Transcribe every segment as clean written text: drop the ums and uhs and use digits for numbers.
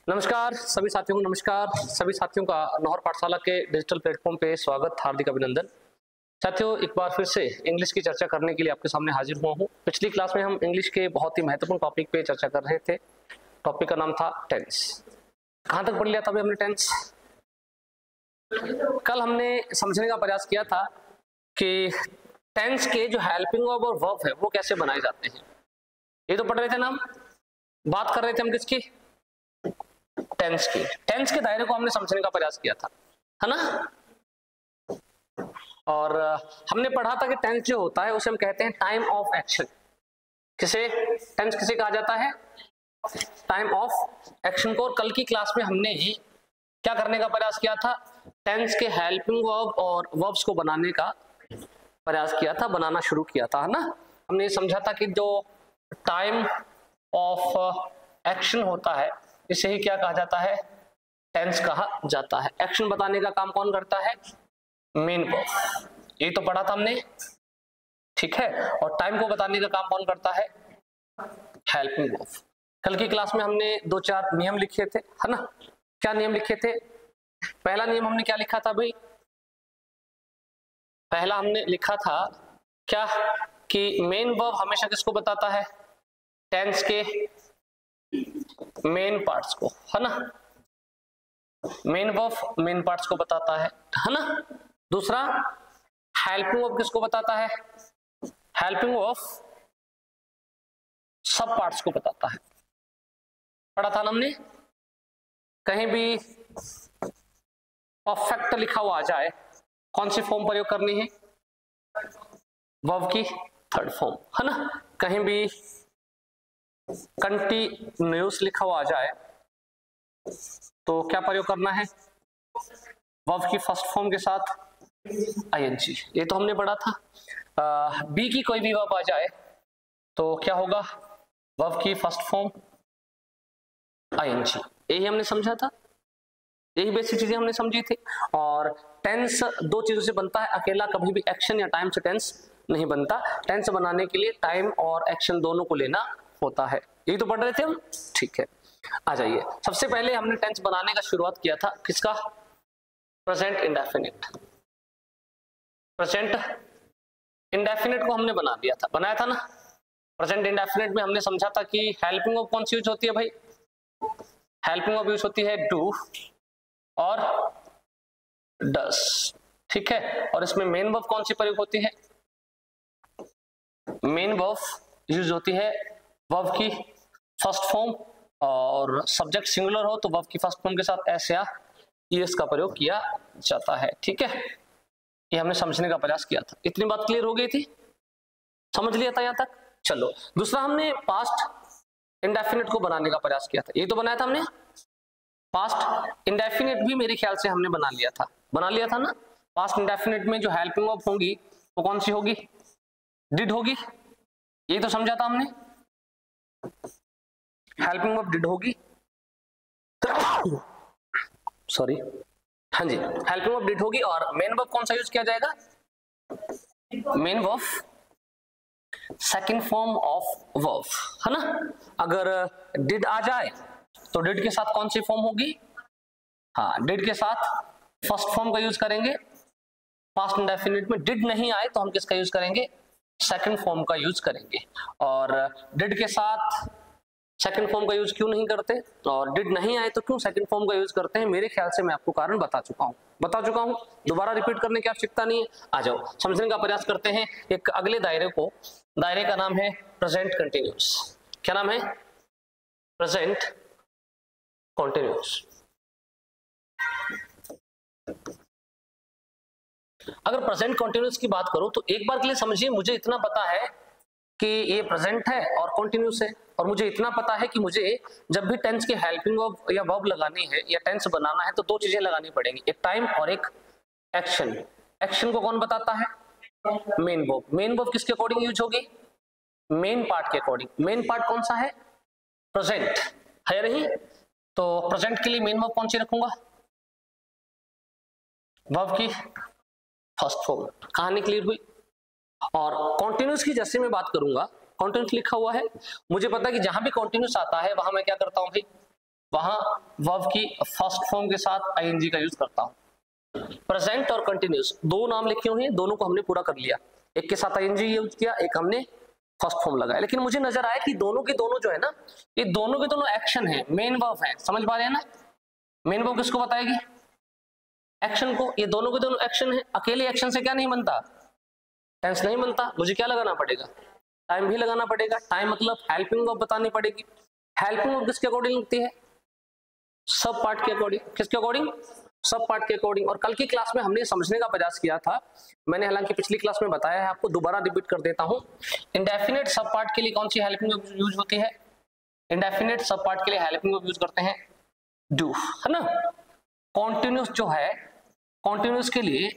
नमस्कार सभी साथियों को, नमस्कार सभी साथियों का नौहर पाठशाला के डिजिटल प्लेटफॉर्म पे स्वागत, हार्दिक अभिनंदन। साथियों, एक बार फिर से इंग्लिश की चर्चा करने के लिए आपके सामने हाजिर हुआ हूँ। पिछली क्लास में हम इंग्लिश के बहुत ही महत्वपूर्ण टॉपिक पे चर्चा कर रहे थे। टॉपिक का नाम था टेंस। कहाँ तक पढ़ लिया था अभी हमने टेंस? कल हमने समझने का प्रयास किया था कि टेंस के जो हेल्पिंग वर्ब और वर्ब है वो कैसे बनाए जाते हैं। ये तो पढ़ रहे थे ना हम। बात कर रहे थे हम किसकी? टेंस की। टेंस के दायरे को हमने समझने का प्रयास किया था, है ना। और हमने पढ़ा था कि टेंस जो होता है उसे हम कहते हैं टाइम ऑफ एक्शन। किसे टेंस किसे कहा जाता है? टाइम ऑफ एक्शन को। और कल की क्लास में हमने क्या करने का प्रयास किया था? टेंस के हेल्पिंग वर्ब और वर्ब्स को बनाने का प्रयास किया था, बनाना शुरू किया था, है ना। हमने समझा था कि जो टाइम ऑफ एक्शन होता है इसे ही क्या कहा जाता है? टेंस कहा जाता है। एक्शन बताने का काम कौन करता है? Main verb. ये तो पढ़ा था हमने, ठीक है। और टाइम को बताने का काम कौन करता है? Helping verb. कल की क्लास में हमने 2-4 नियम लिखे थे, है ना। क्या नियम लिखे थे? पहला नियम हमने क्या लिखा था भाई? पहला हमने लिखा था क्या कि मेन वर्ब हमेशा किसको बताता है? टेंस के मेन पार्ट्स को, है ना। मेन वर्ब मेन पार्ट्स को बताता है ना। दूसरा, हेल्पिंग वर्ब किसको बताता है? हेल्पिंग वर्ब सब पार्ट्स को बताता है। पढ़ा था ना हमने। कहीं भी परफेक्ट लिखा हुआ आ जाए, कौन सी फॉर्म प्रयोग करनी है? वर्ब की थर्ड फॉर्म, है ना। कहीं भी कंटिन्यूअस लिखा हुआ आ जाए तो क्या प्रयोग करना है? वर्ब की फर्स्ट फॉर्म के साथ आईएनजी। ये तो हमने पढ़ा था। बी की कोई भी वर्ब आ जाए तो क्या होगा? वर्ब की फर्स्ट फॉर्म आईएनजी। यही हमने समझा था, यही बेसिक चीजें हमने समझी थी। और टेंस दो चीजों से बनता है, अकेला कभी भी एक्शन या टाइम से टेंस नहीं बनता। टेंस बनाने के लिए टाइम और एक्शन दोनों को लेना होता है। यही तो पढ़ रहे थे हम, ठीक है। आ जाइए, सबसे पहले हमने टेंस बनाने का शुरुआत किया था किसका? Present indefinite. प्रेजेंट इंडेफिनिट को हमने बना दिया था, बनाया था ना। प्रेजेंट इंडेफिनिट में हमने समझा था कि हेल्पिंग वर्ब कौन सी यूज होती है भाई? हेल्पिंग वर्ब यूज होती है डू और डस, ठीक है। और इसमें मेन वर्ब कौन सी प्रयोग होती है? मेन वर्ब यूज होती है वर्ब की फर्स्ट फॉर्म, और सब्जेक्ट सिंगुलर हो तो वर्ब की फर्स्ट फॉर्म के साथ एस या ईएस का प्रयोग किया जाता है, ठीक है। ये हमने समझने का प्रयास किया था। इतनी बात क्लियर हो गई थी? समझ लिया था यहां तक? चलो, दूसरा हमने पास्ट इंडेफिनिट को बनाने का प्रयास किया था। ये तो बनाया था हमने। पास्ट इंडेफिनिट भी मेरे ख्याल से हमने बना लिया था ना। पास्ट इंडेफिनिट में जो हेल्पिंग वर्ब होगी वो कौन सी होगी? डिड होगी। ये तो समझा था हमने। हेल्पिंग वर्ब डिड होगी, सॉरी, हाँ जी, हेल्पिंग वर्ब डिड होगी। और मेन वर्ब कौन सा यूज किया जाएगा? Main verb second form of verb, है ना। अगर डिड आ जाए तो डिड के साथ कौन सी फॉर्म होगी? हाँ, डिड के साथ फर्स्ट फॉर्म का यूज करेंगे। पास्ट इंडेफिनिट में डिड नहीं आए तो हम किसका यूज करेंगे? सेकंड फॉर्म का यूज करेंगे। और डिड के साथ सेकंड फॉर्म का यूज क्यों नहीं करते, और डिड नहीं आए तो क्यों सेकंड फॉर्म का यूज करते हैं? मेरे ख्याल से मैं आपको कारण बता चुका हूं, दोबारा रिपीट करने की आवश्यकता नहीं है। आ जाओ, समझने का प्रयास करते हैं एक अगले दायरे को। दायरे का नाम है प्रेजेंट कंटिन्यूअस। क्या नाम है? Present continuous. अगर प्रेजेंट कंटिन्यूअस की बात करो तो एक बार के लिए समझिए, मुझे इतना पता है कि ये प्रेजेंट है और कंटिन्यूअस है, और मुझे इतना पता है कि मुझे जब भी टेंस के हेल्पिंग वर्ब या वर्ब लगानी है या टेंस बनाना है तो दो चीजें लगानी पड़ेंगी, एक टाइम और एक एक्शन। एक्शन को कौन बताता है? Main verb. मेन वर्ब किसके अकॉर्डिंग यूज होगी? मेन पार्ट के अकॉर्डिंग। मेन पार्ट कौन सा है? प्रेजेंट है नहीं, तो प्रेजेंट के लिए मेन वर्ब कौन सी रखूंगा? वर्ब की फर्स्ट फॉर्म। कहानी क्लियर हुई? और कॉन्टिन्यूस की जैसे मैं बात करूंगा, कॉन्टिन्यूस लिखा हुआ है, मुझे पता है कि जहां भी कॉन्टिन्यूस आता है वहां मैं क्या करता हूं भाई? वहां वर्ब की फर्स्ट फॉर्म के साथ आईएनजी का यूज करता हूं। प्रेजेंट और कंटिन्यूस दो नाम लिखे हुए हैं, दोनों को हमने पूरा कर लिया, एक के साथ आईएनजी यूज किया, एक हमने फर्स्ट फॉर्म लगाया। लेकिन मुझे नजर आया कि दोनों के दोनों जो है ना, ये दोनों के दोनों एक्शन है, मेन वर्ब है। समझ पा रहे हैं ना? मेन वर्ब किसको बताएगी? एक्शन को। ये दोनों के दोनों एक्शन है, अकेले एक्शन से क्या नहीं बनता? टेंस नहीं बनता। मुझे क्या लगाना पड़ेगा? टाइम भी लगाना पड़ेगा। टाइम मतलब हेल्पिंग वर्ब बतानी पड़ेगी। हेल्पिंग वर्ब किसके अकॉर्डिंग लगती है? सब पार्ट के अकॉर्डिंग। किसके अकॉर्डिंग? सब पार्ट के अकॉर्डिंग। और कल की क्लास में हमने समझने का प्रयास किया था, मैंने हालांकि पिछली क्लास में बताया है, आपको दोबारा रिपीट कर देता हूं। इंडेफिनिट सब पार्ट के लिए कौन सी हेल्पिंग वर्ब यूज होती है? इंडेफिनिट सब पार्ट के लिए हेल्पिंग वर्ब यूज करते हैं डू, है ना। कॉन्टिन्यूस जो है, कॉन्टिन्यूस के लिए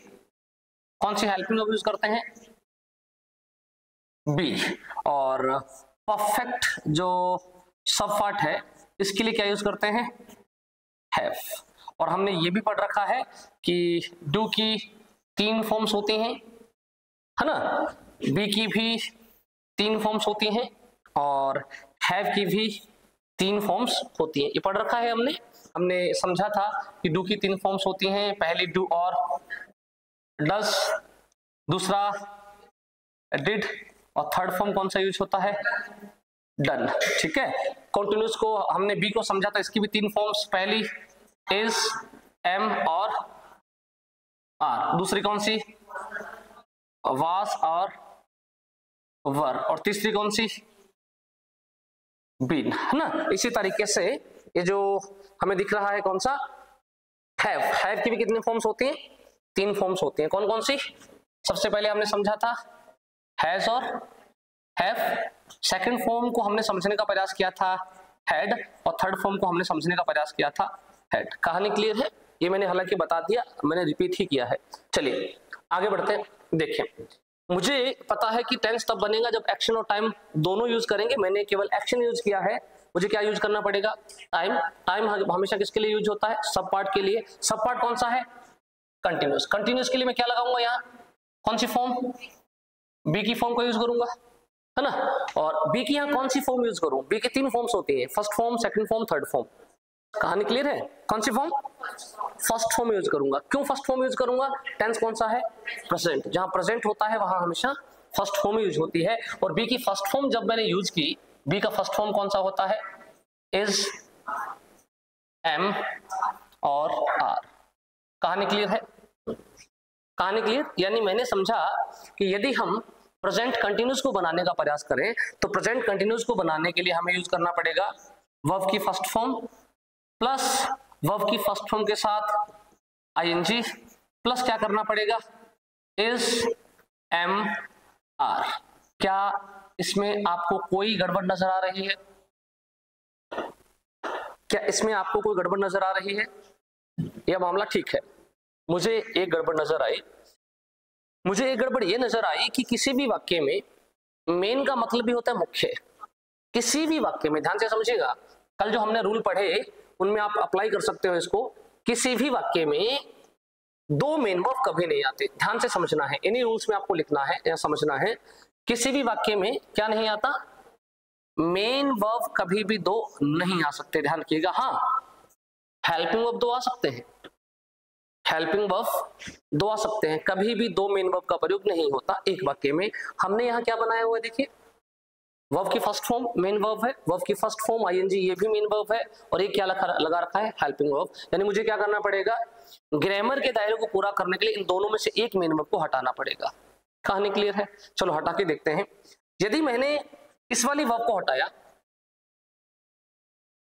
कौन सी हेल्पिंग वर्ब यूज करते हैं? बी। और परफेक्ट जो सब पार्ट है, इसके लिए क्या यूज करते हैं? हैव। और हमने ये भी पढ़ रखा है कि डू की 3 फॉर्म्स होती हैं, है ना। बी की भी 3 फॉर्म्स होती हैं और हैव की भी 3 फॉर्म्स होती हैं। ये पढ़ रखा है हमने समझा था कि डू की 3 फॉर्म्स होती हैं। पहली डू और डज, दूसरा डिड, और थर्ड फॉर्म कौन सा यूज होता है? डन। ठीक है। कंटिन्यूस को हमने बी को समझा था, इसकी भी 3 फॉर्म्स, पहली इज, एम और आर, दूसरी कौन सी? वाज और वर, और तीसरी कौन सी? बीन, है ना। इसी तरीके से ये जो हमें दिख रहा है कौन सा? हैव। हैव की भी कितनी फॉर्म्स होती हैं? 3 फॉर्म्स होती हैं। कौन कौन सी? सबसे पहले हमने समझा था हैज और हैव। सेकंड फॉर्म को हमने समझने का प्रयास किया था हैड, और थर्ड फॉर्म को हमने समझने का प्रयास किया था हैड। कहानी क्लियर है? ये मैंने हालांकि बता दिया, मैंने रिपीट ही किया है। चलिए आगे बढ़ते हैं। देखिए, मुझे पता है कि टेंस तब बनेगा जब एक्शन और टाइम दोनों यूज करेंगे। मैंने केवल एक्शन यूज किया है, मुझे क्या यूज करना पड़ेगा? टाइम। टाइम हमेशा किसके लिए यूज होता है? सब पार्ट के लिए। सब पार्ट कौन सा है? कंटिन्यूस। कंटिन्यूस के लिए मैं क्या लगाऊंगा यहाँ? कौन सी फॉर्म? बी की फॉर्म को यूज करूंगा, है ना। और बी की यहाँ कौन सी फॉर्म यूज करूं? बी की 3 फॉर्म्स होती हैं, first form, second form, third form. कहानी क्लियर है? कौन सी फॉर्म? फर्स्ट फॉर्म यूज करूंगा। क्यों फर्स्ट फॉर्म यूज करूंगा? टेंस कौन सा है? प्रेजेंट। जहां प्रेजेंट होता है वहां हमेशा फर्स्ट फॉर्म यूज होती है। और बी की फर्स्ट फॉर्म जब मैंने यूज की, बी का फर्स्ट फॉर्म कौन सा होता है? इज, एम और आर। कहानी क्लियर है? कहानी क्लियर? यानी मैंने समझा कि यदि हम प्रेजेंट कंटिन्यूस को बनाने का प्रयास करें तो प्रेजेंट कंटिन्यूस को बनाने के लिए हमें यूज करना पड़ेगा वर्ब की फर्स्ट फॉर्म प्लस वर्ब की फर्स्ट फॉर्म के साथ आईएनजी प्लस क्या करना पड़ेगा? Is, am, are. क्या इसमें आपको कोई गड़बड़ नजर आ रही है? क्या इसमें आपको कोई गड़बड़ नजर आ रही है? यह मामला ठीक है। मुझे एक गड़बड़ नजर आई। मुझे एक गड़बड़ ये नजर आई कि किसी भी वाक्य में मेन का मतलब भी होता है मुख्य। किसी भी वाक्य में, ध्यान से समझिएगा, कल जो हमने रूल पढ़े उनमें आप अप्लाई कर सकते हो इसको। किसी भी वाक्य में 2 मेन वर्ब कभी नहीं आते। ध्यान से समझना है, इन्हीं रूल्स में आपको लिखना है या समझना है। किसी भी वाक्य में क्या नहीं आता? मेन वर्ब कभी भी 2 नहीं आ सकते। ध्यान रखिएगा। हाँ, हेल्पिंग वर्ब 2 आ सकते हैं, हेल्पिंग वर्ब 2 आ सकते हैं, कभी भी 2 मेन वर्ब का प्रयोग नहीं होता एक वाक्य में। हमने यहाँ क्या बनाया हुआ है? देखिए, वर्ब की फर्स्ट फॉर्म मेन वर्ब है, वर्ब की फर्स्ट फॉर्म आईएनजी, ये भी मेन वर्ब है, और एक क्या लगा रखा है? Helping verb. यानी मुझे क्या करना पड़ेगा? ग्रामर के दायरे को पूरा करने के लिए इन दोनों में से एक मेन वर्ब को हटाना पड़ेगा। कहानी क्लियर है? चलो हटा के देखते हैं। यदि मैंने इस वाली वर्ब को हटाया,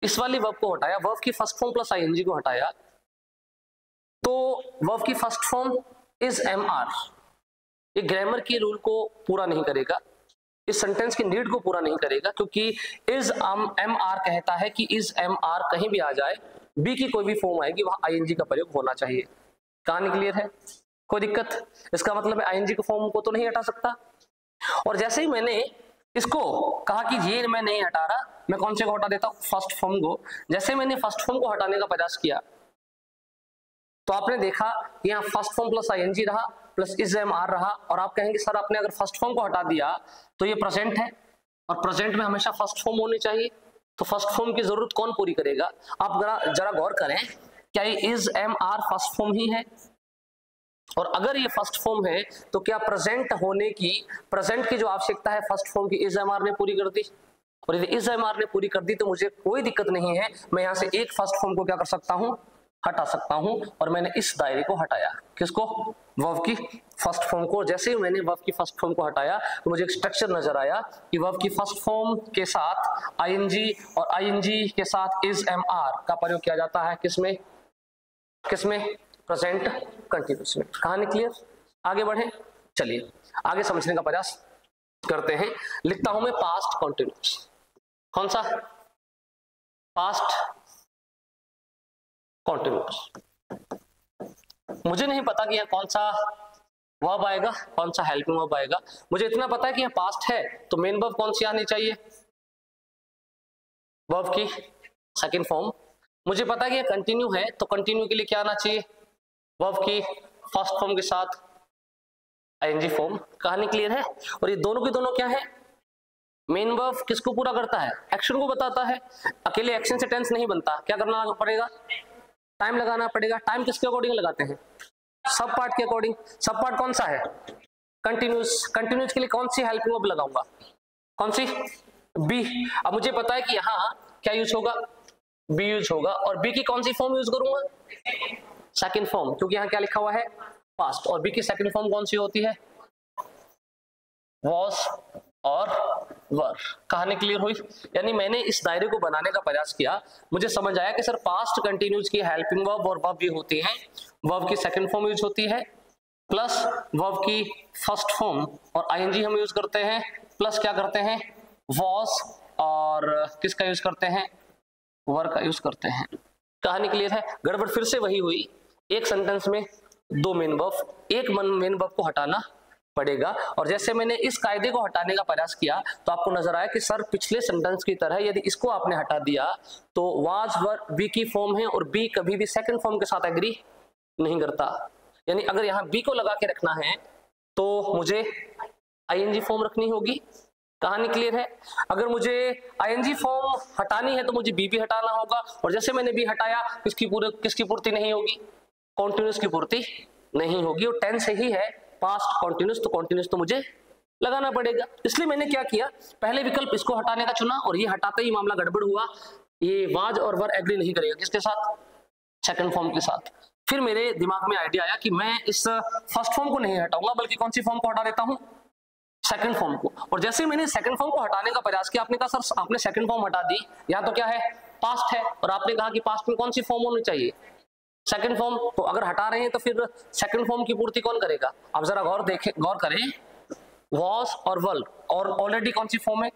इस वाली वर्ब को हटाया, वर्ब की फर्स्ट फॉर्म प्लस आईएनजी को हटाया, तो वर्ब की first form is, am, are, ये ग्रामर की रूल को पूरा नहीं करेगा, इस सेंटेंस की नीड को पूरा नहीं करेगा, क्योंकि इज, एम, आर कहता है कि इज, एम, आर कहीं भी आ जाए, बी की कोई भी फॉर्म आएगी वहां आईएनजी का प्रयोग होना चाहिए। कहानी क्लियर है? कोई दिक्कत? इसका मतलब है आईएनजी के फॉर्म को तो नहीं हटा सकता। और जैसे ही मैंने इसको कहा कि ये मैं नहीं हटा रहा, मैं कौन से को हटा देता हूं? फर्स्ट फॉर्म को। जैसे मैंने फर्स्ट फॉर्म को हटाने का प्रयास किया तो आपने देखा यहाँ फर्स्ट फॉर्म प्लस आईएनजी रहा प्लस इज, एम, आर रहा, और आप कहेंगे सर आपने अगर फर्स्ट फॉर्म को हटा दिया तो ये प्रेजेंट है, और प्रेजेंट में हमेशा फर्स्ट फॉर्म होनी चाहिए। तो फर्स्ट फॉर्म की जरूरत कौन पूरी करेगा? आप जरा गौर करें, क्या ये is am are first form ही है? और अगर ये फर्स्ट फॉर्म है तो क्या प्रेजेंट की जो आवश्यकता है फर्स्ट फॉर्म की इज एम आर ने पूरी कर दी? और यदि इज एम आर ने पूरी कर दी तो मुझे कोई दिक्कत नहीं है, मैं यहां से एक फर्स्ट फॉर्म को क्या कर सकता हूं, हटा सकता हूं। और मैंने इस दायरे को हटाया, किसको? वर्ब की फर्स्ट फॉर्म को। जैसे ही मैंने वर्ब की फर्स्ट फॉर्म को हटाया तो मुझे एक स्ट्रक्चर नजर आया कि वर्ब की फर्स्ट फॉर्म के साथ आईएनजी और आईएनजी के साथ इज एम आर का प्रयोग किया जाता है। किसमें? प्रेजेंट कंटिन्यूअस में। कहानी क्लियर? आगे बढ़े, चलिए आगे समझने का प्रयास करते हैं। लिखता हूं मैं पास्ट कंटिन्यूअस। कौन सा? Past continuous. मुझे नहीं पता कि यहाँ कौन सा वर्ब आएगा, कौन सा हेल्पिंग वर्ब आएगा। मुझे इतना पता है कि यहाँ पास्ट है तो मेन वर्ब कौन सी आनी चाहिए? वर्ब की सेकंड फॉर्म। मुझे पता है कि ये कंटिन्यू है तो कंटिन्यू के लिए क्या आना चाहिए? वर्ब की फर्स्ट फॉर्म के साथ आईएनजी फॉर्म। कहानी क्लियर है? और ये दोनों के दोनों क्या है? मेन वर्ब किसको पूरा करता है? एक्शन को बताता है। अकेले एक्शन से टेंस नहीं बनता, क्या करना पड़ेगा? टाइम लगाना पड़ेगा। टाइम किसके अकॉर्डिंग लगाते हैं? सब पार्ट के अकॉर्डिंग। सब पार्ट कौन सा है? कंटिन्यूस। कंटिन्यूस के लिए कौन सी हेल्पिंग वर्ब लगाऊंगा? कौन सी? बी। अब मुझे पता है कि यहाँ क्या यूज होगा? बी यूज होगा। और बी की कौन सी फॉर्म यूज करूंगा? सेकंड फॉर्म, क्योंकि यहाँ क्या लिखा हुआ है? पास्ट। और बी की सेकंड फॉर्म कौन सी होती है? वॉज और वर। कहानी क्लियर हुई? यानी मैंने इस दायरे को बनाने का प्रयास किया, मुझे समझ आया कि सर पास्ट कंटिन्यूज की हेल्पिंग वर्ब और वर्ब भी होती है, वर्ब की सेकंड फॉर्म यूज होती है, प्लस वर्ब की फर्स्ट फॉर्म और आईएनजी हम यूज करते हैं, प्लस क्या करते हैं? वॉज और किसका यूज करते हैं? वर का यूज करते हैं। कहानी क्लियर है? गड़बड़ फिर से वही हुई, एक सेंटेंस में दो मेन वर्ब, एक मेन वर्ब को हटाना पड़ेगा। और जैसे मैंने इस कायदे को हटाने का प्रयास किया तो आपको नजर आया कि सर पिछले सेंटेंस की तरह यदि इसको आपने हटा दिया तो वाज वर बी की फॉर्म है और बी कभी भी सेकंड फॉर्म के साथ एग्री नहीं करता। यानी अगर यहाँ बी को लगा के रखना है तो मुझे आईएनजी फॉर्म रखनी होगी। कहानी क्लियर है? अगर मुझे आईएनजी फॉर्म हटानी है तो मुझे बी भी हटाना होगा। और जैसे मैंने बी हटाया, किसकी पूर्ति नहीं होगी? कॉन्टिन्यूस की पूर्ति नहीं होगी। और टेंस ही है पास्ट कॉन्टिन्यूस, तो कॉन्टिन्यूस तो मुझे लगाना पड़ेगा। इसलिए मैंने क्या किया, पहले विकल्प इसको हटाने का चुना और ये हटाते ही मामला गड़बड़ हुआ। ये वाज और वर एग्री नहीं करेगा, किसके साथ? सेकंड फॉर्म के साथ। फिर मेरे दिमाग में आइडिया आया कि मैं इस फर्स्ट फॉर्म को नहीं हटाऊंगा बल्कि कौन सी फॉर्म को हटा देता हूं? सेकंड फॉर्म को। और जैसे ही मैंने सेकंड फॉर्म को हटाने का प्रयास किया, आपने कहा सर आपने सेकंड फॉर्म हटा दी, यहाँ तो क्या है? पास्ट है। और आपने कहा कि पास्ट में कौन सी फॉर्म होनी चाहिए? Second form. तो अगर हटा रहे हैं तो फिर सेकंड फॉर्म की पूर्ति कौन करेगा? आप जरा गौर करें, वॉज और वर और ऑलरेडी कौन सी फॉर्म है?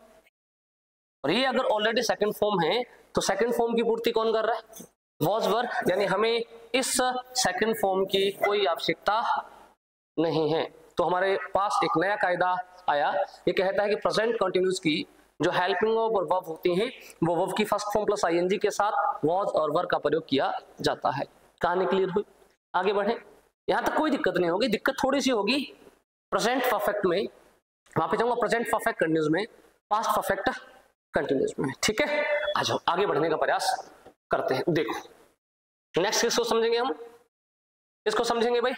और ये अगर ऑलरेडी सेकंड फॉर्म है तो सेकंड फॉर्म की पूर्ति कौन कर रहा है? Was were. यानी हमें इस सेकंड फॉर्म की कोई आवश्यकता नहीं है। तो हमारे पास एक नया कायदा आया, ये कहता है कि प्रेजेंट कंटिन्यूस की जो हेल्पिंग वर्ब और वर्ब होती हैं वो वर्ब की फर्स्ट फॉर्म प्लस आईएनजी के साथ वॉज और वर का प्रयोग किया जाता है। कहानी क्लियर हुई? आगे बढ़े। यहां तक कोई दिक्कत नहीं होगी, दिक्कत थोड़ी सी होगी प्रेजेंट परफेक्ट में, वहां पे जाऊंगा प्रेजेंट परफेक्ट कंटिन्यूस में, पास्ट परफेक्ट कंटिन्यूस में। ठीक है, आ जाओ आगे बढ़ने का प्रयास करते हैं। देखो नेक्स्ट किसको समझेंगे हम? इसको समझेंगे भाई,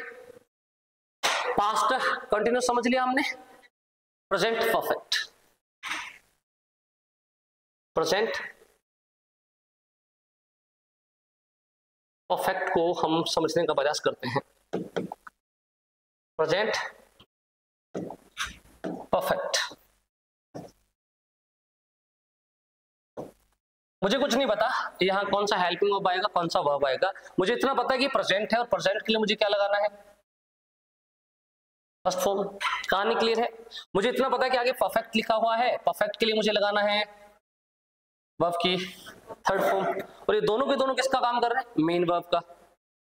पास्ट कंटिन्यूस समझ लिया हमने, प्रेजेंट परफेक्ट। प्रेजेंट परफेक्ट को हम समझने का प्रयास करते हैं। प्रेजेंट परफेक्ट, मुझे कुछ नहीं पता यहाँ कौन सा हेल्पिंग वर्ब आएगा कौन सा वर्ब आएगा। मुझे इतना पता है कि प्रेजेंट है और प्रेजेंट के लिए मुझे क्या लगाना है? First form. कहानी क्लियर है? मुझे इतना पता है कि आगे परफेक्ट लिखा हुआ है, परफेक्ट के लिए मुझे लगाना है वर्ब की थर्ड फॉर्म। और ये दोनों के दोनों किसका काम कर रहे हैं? मेन वर्ब का।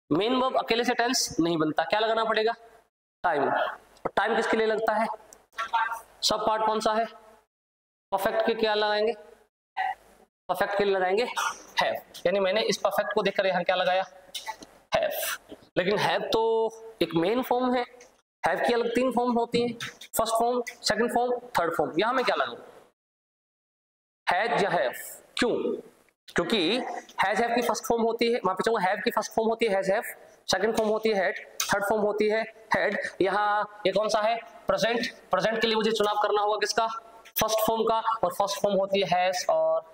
मेन वर्ब अकेले से टेंस नहीं बनता, क्या लगाना पड़ेगा? टाइम। और टाइम किसके लिए लगता है? सब पार्ट कौन सा है? परफेक्ट के क्या लगाएंगे? परफेक्ट के लिए लगाएंगे हैव। यानी मैंने इस परफेक्ट को देखकर यहाँ क्या लगाया? हैव। लेकिन हैव तो एक मेन फॉर्म है, हैव की अलग तीन फॉर्म होती हैं, first form, second form, third form. यहां मैं क्या लगाऊं? हैज या हैव? क्यों? क्योंकि हैज हैव की फर्स्ट फॉर्म होती है, माफी चाहूंगा, हैव की फर्स्ट फॉर्म होती है हैज हैव, सेकंड फॉर्म होती है हैड, थर्ड फॉर्म होती है हैड। यहाँ ये कौन सा है? प्रेजेंट। प्रेजेंट के लिए मुझे चुनाव करना होगा किसका? फर्स्ट फॉर्म का, और फर्स्ट फॉर्म होती है हैज और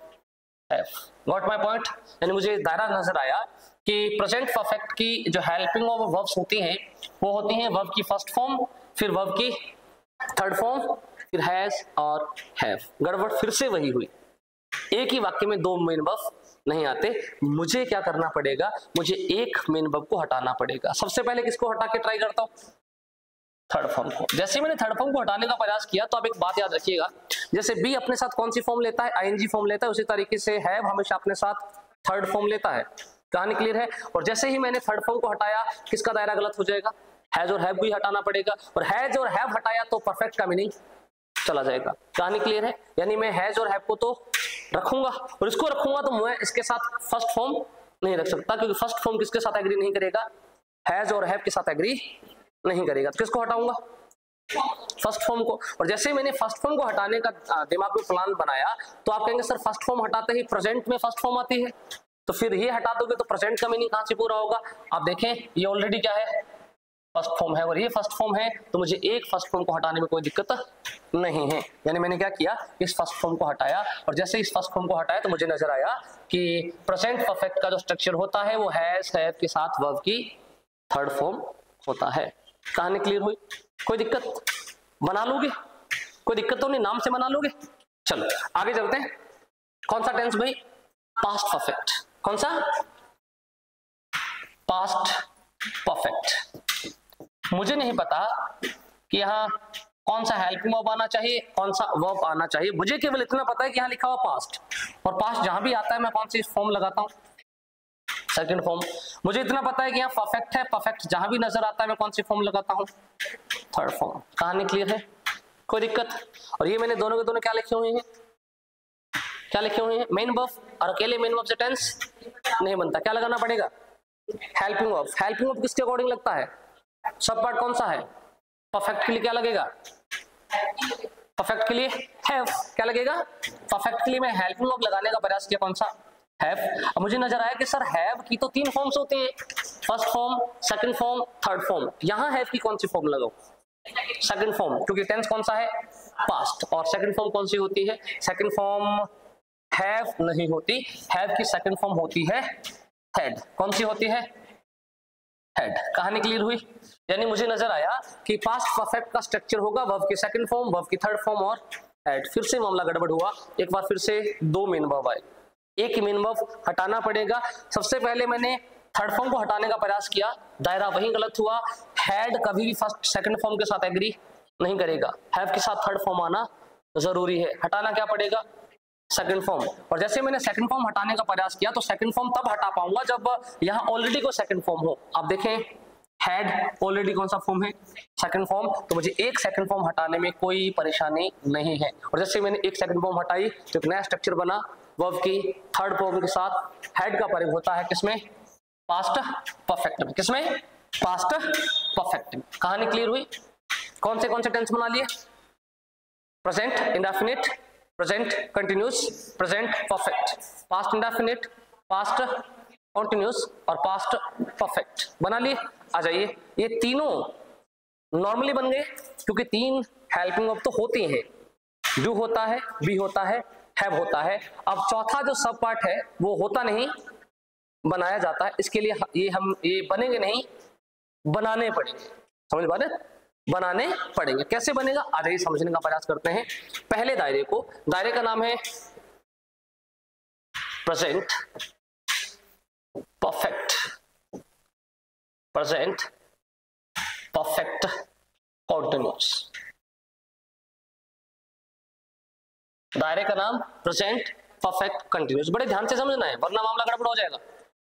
हैव। Got my point? यानी मुझे दायरा नजर आया कि प्रेजेंट परफेक्ट की जो हेल्पिंग ऑफ वर्ब्स होती हैं वो होती हैं वर्ब की फर्स्ट फॉर्म, फिर वर्ब की थर्ड फॉर्म, फिर हैज और हैव। गड़बड़ फिर से वही हुई, एक ही वाक्य में दो मेन वर्ब नहीं आते। मुझे क्या करना पड़ेगा? मुझे एक मेन वर्ब को हटाना पड़ेगा। सबसे पहले किसको हटा के ट्राई करता हूं? थर्ड फॉर्म को। जैसे मैंने थर्ड फॉर्म को हटाने का प्रयास किया तो आप एक बात याद रखिएगा, जैसे बी अपने साथ कौन सी फॉर्म लेता है? आईएनजी फॉर्म लेता है, उसी तरीके से हैव हमेशा अपने साथ थर्ड फॉर्म लेता है। कहानी क्लियर है? और जैसे ही मैंने थर्ड फॉर्म को हटाया, किसका दायरा गलत हो जाएगा? हैज और हैव भी हटाना पड़ेगा, और हैज और हैव हटाया तो परफेक्ट का मीनिंग चला जाएगा। कहानी क्लियर है? यानी मैं हैज और हैव को तो रखूंगा, और इसको रखूंगा तो मैं इसके साथ फर्स्ट फॉर्म नहीं रख सकता, क्योंकि फर्स्ट फॉर्म किसके साथ एग्री नहीं करेगा? हैज और हैव के साथ एग्री नहीं करेगा। तो किसको हटाऊंगा? फर्स्ट फॉर्म को। और जैसे ही मैंने फर्स्ट फॉर्म को हटाने का दिमाग में प्लान बनाया तो आप कहेंगे सर फर्स्ट फॉर्म हटाते ही प्रेजेंट में फर्स्ट फॉर्म आती है, तो फिर ये हटा दोगे तो प्रेजेंट का मीनिंग कहां से पूरा होगा? आप देखें ये ऑलरेडी क्या है? फर्स्ट फॉर्म है, और ये फर्स्ट फॉर्म है, तो मुझे एक फर्स्ट फॉर्म को हटाने में कोई दिक्कत नहीं है। यानी मैंने क्या किया? इस फर्स्ट फॉर्म को हटाया, और जैसे इस फर्स्ट फॉर्म को हटाया तो मुझे नजर आया कि प्रेजेंट परफेक्ट का जो स्ट्रक्चर होता है वो हैज हैव के साथ वर्ब की थर्ड फॉर्म होता है। कहानी क्लियर हुई? कोई दिक्कत? बना लोगे? कोई दिक्कत तो नहीं? नाम से बना लोगे? चलो आगे चलते हैं। कौन सा टेंस भाई? Past perfect. कौन सा? Past perfect. मुझे नहीं पता कि यहाँ कौन सा हेल्पिंग वर्ब आना चाहिए, कौन सा वर्ब आना चाहिए। मुझे केवल इतना पता है कि यहाँ लिखा हुआ पास्ट, और पास्ट जहां भी आता है मैं कौन सी फॉर्म लगाता हूँ? Second form. मुझे इतना पता है कि यहाँ परफेक्ट है, परफेक्ट जहां भी नजर आता है मैं कौन सी फॉर्म लगाता हूँ? Third form. कहानी क्लियर है? कोई दिक्कत? और ये मैंने दोनों के दोनों क्या लिखे हुए हैं? क्या लिखे हुए हैं? मेन वर्ब, और अकेले मेन वर्ब से टेंस नहीं बनता। क्या लगाना पड़ेगा? Helping verb. हेल्पिंग वर्ब किसके अकॉर्डिंग लगता है? सब पार्ट कौन सा है? परफेक्ट के लिए क्या लगेगा? परफेक्ट के लिए हैव। क्या लगेगा? परफेक्ट के लिए मैं हेल्पिंग वर्ब लगाने का प्रयास किया, कौन सा? हैव। अब मुझे नजर आया कि सर हैव की तो तीन फॉर्म्स होते हैं, first form, second form, third form. यहाँ हैव की कौन सी फॉर्म लगाऊं? सेकंड फॉर्म, क्योंकि टेंस कौन सा है? पास्ट। और सेकंड फॉर्म कौन सी होती है? सेकंड फॉर्म हैव नहीं होती, हैव की सेकंड फॉर्म होती है हैड। कौन सी होती है? हैड। कहानी क्लियर हुई? यानी मुझे नजर आया कि पास्ट परफेक्ट का स्ट्रक्चर होगा वर्ब की सेकंड फॉर्म, वर्ब की थर्ड फॉर्म और हैड। फिर से मामला गड़बड़ हुआ, एक बार फिर से दो मेन वर्ब आए, एक मेन वर्ब हटाना पड़ेगा। सबसे पहले मैंने थर्ड फॉर्म को हटाने का प्रयास किया, दायरा वहीं गलत हुआ। हैड कभी भी फर्स्ट सेकंड फॉर्म के साथ एग्री नहीं करेगा, हैव के साथ थर्ड फॉर्म आना जरूरी है। हटाना क्या पड़ेगा? Second form. और जैसे मैंने सेकंड फॉर्म हटाने का प्रयास किया तो सेकंड फॉर्म तब हटा पाऊंगा जब यहाँ ऑलरेडी कोई सेकंड फॉर्म हो। आप देखें हैड ऑलरेडी कौन सा फॉर्म है? Second form. तो मुझे एक सेकंड फॉर्म हटाने में कोई परेशानी नहीं है। और जैसे मैंने एक सेकंड फॉर्म हटाई तो एक नया स्ट्रक्चर बना वर्ब की थर्ड फॉर्म के साथ। हैड का प्रयोग होता है किसमें? पास्ट परफेक्ट में। किसमें? पास्ट परफेक्ट में। कहानी क्लियर हुई? कौन से टेंस बना लिए? Present indefinite, present continuous, present perfect, past indefinite, past continuous और पास्ट परफेक्ट बना लिए। आ जाइए, ये तीनों नॉर्मली बन गए क्योंकि तीन हेल्पिंग वर्ब तो होती हैं, डू होता है, बी होता है, हैव होता है। अब चौथा जो सब पार्ट है वो होता नहीं, बनाया जाता है। इसके लिए ये बनेंगे नहीं, बनाने पड़ेंगे। समझ पा रहे? बनाने पड़ेंगे। कैसे बनेगा? आ जाइए समझने का प्रयास करते हैं। पहले दायरे को, दायरे का नाम है present perfect, present perfect continuous. दायरे का नाम प्रेजेंट परफेक्ट कंटीन्यूअस। बड़े ध्यान से समझना है वरना मामला गड़बड़ हो जाएगा।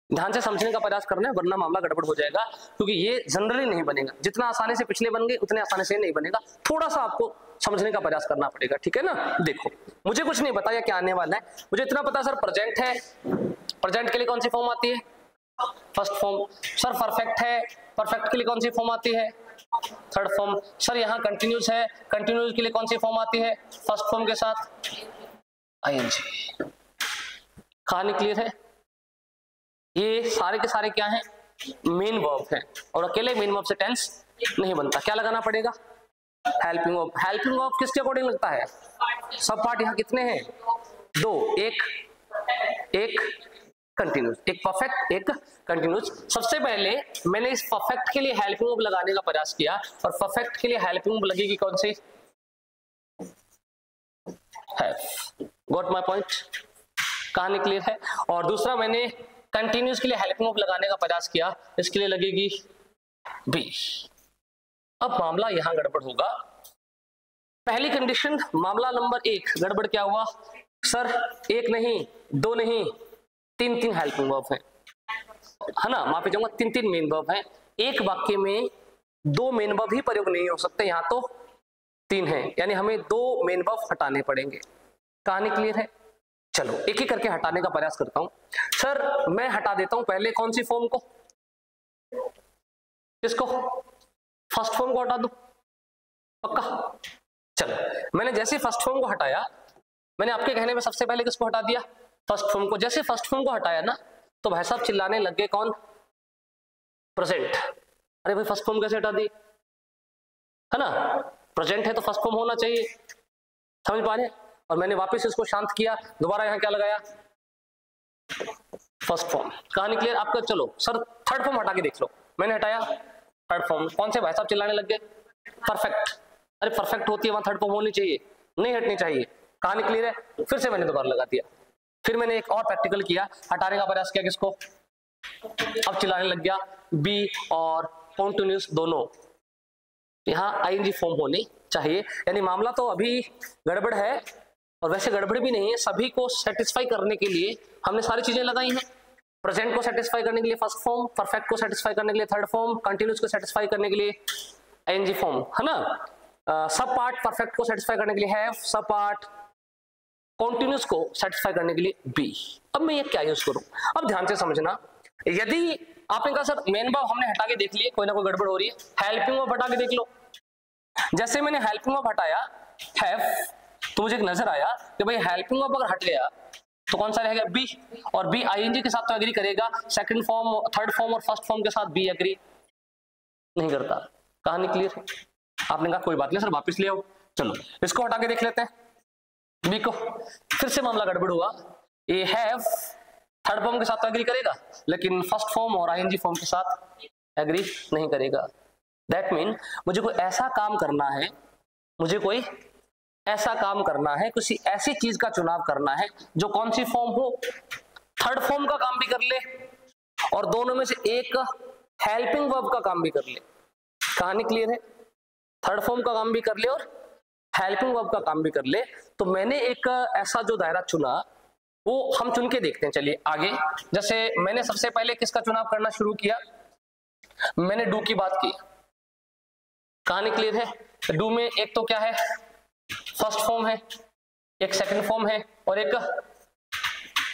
ध्यान से समझने का प्रयास करना है वरना मामला गड़बड़ हो जाएगा, क्योंकि ये जनरली नहीं बनेगा। जितना आसानी से पिछले बन गए उतने आसानी से नहीं बनेगा। थोड़ा सा आपको समझने का प्रयास करना पड़ेगा, ठीक है ना? देखो मुझे कुछ नहीं पता क्या आने वाला है, मुझे इतना पता सर प्रेजेंट है, प्रेजेंट के लिए कौन सी फॉर्म आती है? First form. सर परफेक्ट है, परफेक्ट के लिए कौन सी फॉर्म आती है? Third form. सर यहाँ कंटिन्यूस है, कंटिन्यूस के लिए कौन सी फॉर्म आती है? फर्स्ट फॉर्म के साथ आईएनजी। कहानी क्लियर है? ये सारे के सारे क्या हैं? मेन वर्ब हैं, और अकेले मेन वर्ब से टेंस नहीं बनता। क्या लगाना पड़ेगा? Helping verb. हेल्पिंग वर्ब किसके अकॉर्डिंग लगता है? सब पार्ट यहाँ कितने हैं? दो, एक कंटिन्यूस, एक परफेक्ट, एक कंटिन्यूस। सबसे पहले मैंने इस परफेक्ट के लिए हेल्पिंग वर्ब लगाने का प्रयास किया, और परफेक्ट के लिए हेल्पिंग वर्ब लगेगी कौन सी? हैव। Got my point? कहानी क्लियर है? और दूसरा मैंने कंटिन्यूस के लिए हेल्पिंग वर्ब लगाने का प्रयास किया, इसके लिए लगेगी बी। अब मामला यहां गड़बड़ होगा। पहली कंडीशन, मामला नंबर 1 गड़बड़ क्या हुआ? सर एक नहीं, दो नहीं, तीन हेल्पिंग वर्ब हैं, है ना? माफी चाहूंगा, तीन मेन वर्ब हैं। एक वाक्य में दो मेन वर्ब ही प्रयोग नहीं हो सकते, यहां तो 3 हैं, यानी हमें 2 मेन वर्ब हटाने पड़ेंगे। कहानी क्लियर है? चलो एक एक करके हटाने का प्रयास करता हूं। सर मैं हटा देता हूं पहले कौन सी फॉर्म को? किसको? फर्स्ट फॉर्म को हटा दूं? पक्का? चलो मैंने जैसे फर्स्ट फॉर्म को हटाया, मैंने आपके कहने में सबसे पहले किसको हटा दिया? फर्स्ट फॉर्म को। जैसे फर्स्ट फॉर्म को हटाया ना, तो भाई साहब चिल्लाने लग गए, कौन? प्रेजेंट। अरे भाई फर्स्ट फॉर्म कैसे हटा दी? है ना, प्रेजेंट है तो फर्स्ट फॉर्म होना चाहिए, समझ पा रहे? और मैंने वापस इसको शांत किया, दोबारा यहां क्या लगाया? First form. कहानी क्लियर आपका? चलो सर थर्ड फॉर्म हटा के देख लो। मैंने हटाया थर्ड फॉर्म, कौन से भाई साहब चिल्लाने लग गए? परफेक्ट। अरे परफेक्ट होती है वहां थर्ड फॉर्म होनी चाहिए, नहीं हटनी चाहिए। कहानी क्लियर है? फिर से मैंने दोबारा लगा दिया, फिर मैंने एक और प्रैक्टिकल किया, हटाने का प्रयास किया, किसको? अब चिल्लाने लग गया बी और कॉन्टिन्यूस दोनों, यहाँ आईएनजी फॉर्म होनी चाहिए। यानी मामला तो अभी गड़बड़ है, और वैसे गड़बड़ भी नहीं है। सभी को सेटिस्फाई करने के लिए हमने सारी चीजें लगाई हैं। प्रेजेंट को सेटिस्फाई करने के लिए फर्स्ट फॉर्म, परफेक्ट को सेटिस्फाई करने के लिए थर्ड फॉर्म, कंटिन्यूस को सेटिस्फाई करने के लिए आईएनजी फॉर्म, है ना? सब पार्ट परफेक्ट को सेटिस्फाई करने के लिए हैव, सब पार्ट कॉन्टिन्यूस को सेटिस्फाई करने के लिए बी। अब मैं ये क्या यूज करूं? अब ध्यान से समझना, यदि आपने कहा सर मेन वर्ब हमने हटा के देख लिए, कोई ना कोई गड़बड़ हो रही है, हेल्पिंग वर्ब हटा के देख लो। जैसे मैंने हेल्पिंग वर्ब हटाया हैव, तो मुझे एक नजर आया कि भाई हेल्पिंग वर्ब अगर हट गया तो कौन सा रहेगा? बी। और बी आईएनजी के साथ तो एग्री करेगा, सेकंड फॉर्म, थर्ड फॉर्म और फर्स्ट फॉर्म के साथ बी एग्री नहीं करता। कहानी क्लियर है? आपने कहा कोई बात नहीं सर वापस ले आओ। चलो इसको हटा के देख लेते हैं बी को। फिर से मामला गड़बड़ हुआ, ये हैव थर्ड फॉर्म के साथ तो एग्री करेगा, लेकिन फर्स्ट फॉर्म और आईएनजी फॉर्म के साथ एग्री नहीं करेगा। दैट मीन मुझे कोई ऐसा काम करना है, मुझे कोई ऐसा काम करना है, किसी ऐसी चीज का चुनाव करना है जो कौन सी फॉर्म हो? थर्ड फॉर्म का काम भी कर ले, और दोनों में से एक हेल्पिंग वर्ब का काम भी कर ले। कहानी क्लियर है? थर्ड फॉर्म का काम भी कर ले और हेल्पिंग वर्ब का काम भी कर ले। तो मैंने एक ऐसा जो दायरा चुना, वो हम चुन के देखते हैं। चलिए आगे, जैसे मैंने सबसे पहले किसका चुनाव करना शुरू किया? मैंने डू की बात की। कहानी क्लियर है? डू में एक तो क्या है? फर्स्ट फॉर्म है, एक सेकंड फॉर्म है और एक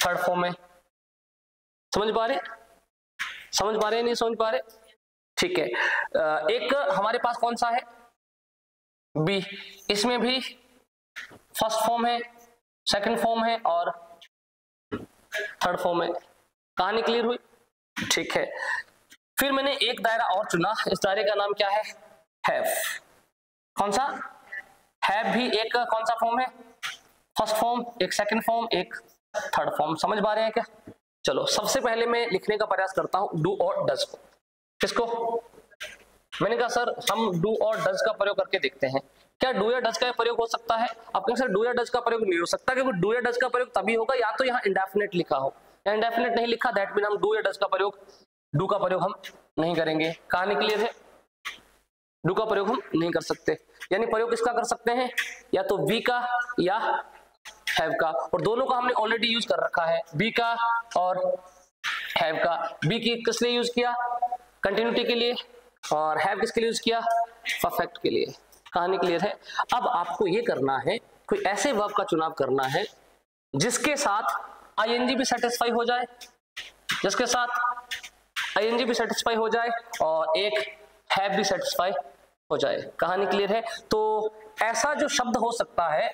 थर्ड फॉर्म है। समझ पा रहे? समझ पा रहे नहीं समझ पा रहे? ठीक है। एक हमारे पास कौन सा है? बी। इसमें भी फर्स्ट फॉर्म है, सेकंड फॉर्म है और थर्ड फॉर्म है। कहानी क्लियर हुई? ठीक है। फिर मैंने एक दायरा और चुना, इस दायरे का नाम क्या है? हैव। कौन सा? हैव भी एक कौन सा फॉर्म है? फर्स्ट फॉर्म, एक सेकंड फॉर्म, एक थर्ड फॉर्म। समझ पा रहे हैं क्या? चलो सबसे पहले मैं लिखने का प्रयास करता हूं डू और डज को। किसको? मैंने कहा सर हम डू और डज का प्रयोग करके देखते हैं, क्या डू या डज का प्रयोग हो सकता है? आप कहेंगे सर डू या डज का प्रयोग नहीं हो सकता, क्योंकि डू या डज का प्रयोग तभी होगा या तो यहाँ इंडेफिनेट लिखा हो, या इंडेफिनेट नहीं लिखा, दैट मीन हम डू या डज का प्रयोग, डू का प्रयोग हम नहीं करेंगे। कहानी क्लियर है? डू का प्रयोग हम नहीं कर सकते, यानी प्रयोग किसका कर सकते हैं? या तो बी का या हैव का, और दोनों का हमने ऑलरेडी यूज कर रखा है, बी का और हैव का। बी की किस लिए यूज किया? कंटिन्यूटी के लिए, और हैव किसके लिए यूज किया? परफेक्ट के लिए। कहानी क्लियर है? अब आपको ये करना है, कोई ऐसे वर्ब का चुनाव करना है जिसके साथ आईएनजी भी सेटिस्फाई हो जाए, जिसके साथ आईएनजी भी सेटिस्फाई हो जाए और एक हैव भी सेटिस्फाई हो जाए। कहानी क्लियर है? तो ऐसा जो शब्द हो सकता है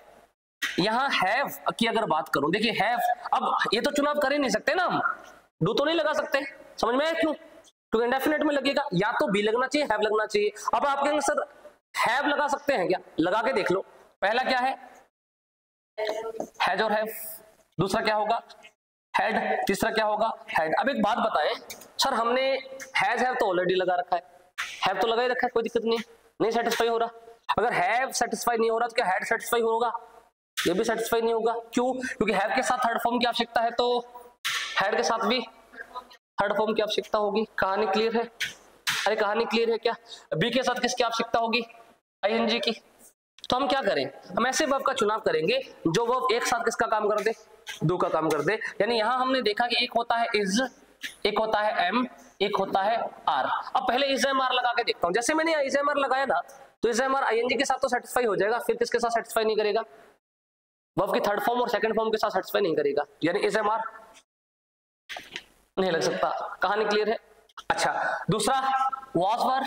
यहां हैव की अगर बात करूं, देखिए हैव, अब ये तो चुनाव कर ही नहीं सकते ना हम, डू तो नहीं लगा सकते, समझ में आया क्यों? क्योंकि इंडेफिनेट में लगेगा, या तो बी लगना चाहिए, हैव लगना चाहिए। अब आप कहेंगे सर हैव लगा सकते हैं क्या? लगा के देख लो। पहला क्या है? हैज और हैव। दूसरा क्या होगा? हैड। तीसरा क्या होगा? हैड। अब एक बात बताएं सर, हमने हैज हैव तो ऑलरेडी लगा रखा है, हैव तो लगा ही रखा है, कोई दिक्कत नहीं सेटिस्फाई हो रहा। अगर हैव सेटिस्फाई नहीं हो रहा तो क्या हैड सेटिस्फाई होगा? ये भी सेटिस्फाई नहीं होगा। क्यों? क्योंकि हैव के साथ थर्ड फॉर्म की आवश्यकता है, तो हैड के साथ भी थर्ड फॉर्म की आवश्यकता होगी। कहानी क्लियर है? अरे कहानी क्लियर है क्या? बी के साथ किसकी आवश्यकता होगी? आईएनजी की। तो हम क्या करें, हम ऐसे वर्ब का चुनाव करेंगे जो वर्ब एक साथ किसका काम कर दे? डू का काम कर दे। यानी यहां हमने देखा कि एक होता है इज, एक होता है एम, एक होता है आर। अब पहले इज एम आर लगा के देखता हूं। जैसे मैंने इज एम आर लगाया ना, तो इज एम आर आईएनजी के साथ तो सेटिस्फाई हो जाएगा, फिर किसके साथ सेटिस्फाई नहीं करेगा? वर्ब की थर्ड फॉर्म और सेकंड फॉर्म के साथ सेटिस्फाई नहीं करेगा, यानी इज एम आर नहीं लग सकता। कहानी क्लियर है? अच्छा, दूसरा वाज वर।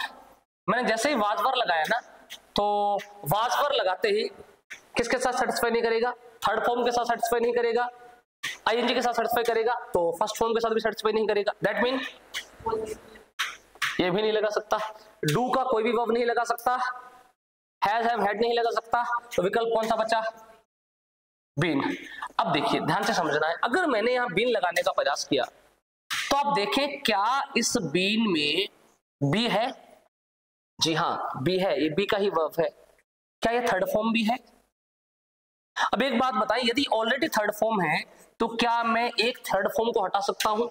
मैंने जैसे ही वाज वर लगाया ना, तो वाज वर लगाते ही किसके साथ सेटिस्फाई नहीं करेगा? थर्ड फॉर्म के साथ सेटिस्फाई नहीं करेगा, आईएनजी के साथ सेटिस्फाई करेगा, तो फर्स्ट फॉर्म के साथ भी सेटिस्फाई नहीं करेगा। दैट मीन ये भी नहीं लगा सकता, डू का कोई भी वर्ब नहीं लगा सकता, हैज हैव हैड नहीं लगा सकता, तो विकल्प कौन सा बचा? बीन। अब देखिए ध्यान से समझना है, अगर मैंने यहां बीन लगाने का प्रयास किया तो आप देखें क्या इस बीन में बी है? जी हाँ बी है, ये बी का ही वर्ब है। क्या ये थर्ड फॉर्म भी है? अब एक बात बताएं, यदि ऑलरेडी थर्ड फॉर्म है तो क्या मैं एक थर्ड फॉर्म को हटा सकता हूं?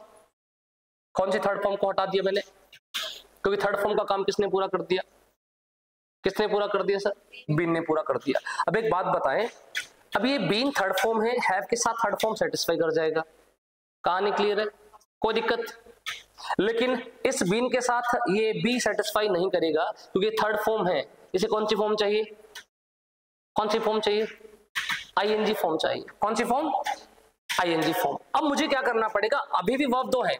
कौन सी थर्ड फॉर्म को हटा दिया मैंने? क्योंकि थर्ड फॉर्म का काम किसने पूरा कर दिया? किसने पूरा कर दिया सर? बीन ने पूरा कर दिया। अब एक बात बताएं, अब ये बीन थर्ड फॉर्म है, हैव के साथ थर्ड फॉर्म सेटिस्फाई कर जाएगा। कहानी क्लियर है? कोई दिक्कत? लेकिन इस बीन के साथ ये बी सेटिस्फाई नहीं करेगा क्योंकि थर्ड फॉर्म है। इसे कौन सी फॉर्म चाहिए? कौन सी फॉर्म चाहिए? आईएनजी फॉर्म चाहिए। कौन सी फॉर्म? ING form. अब मुझे क्या करना पड़ेगा? अभी भी वर्ब दो है,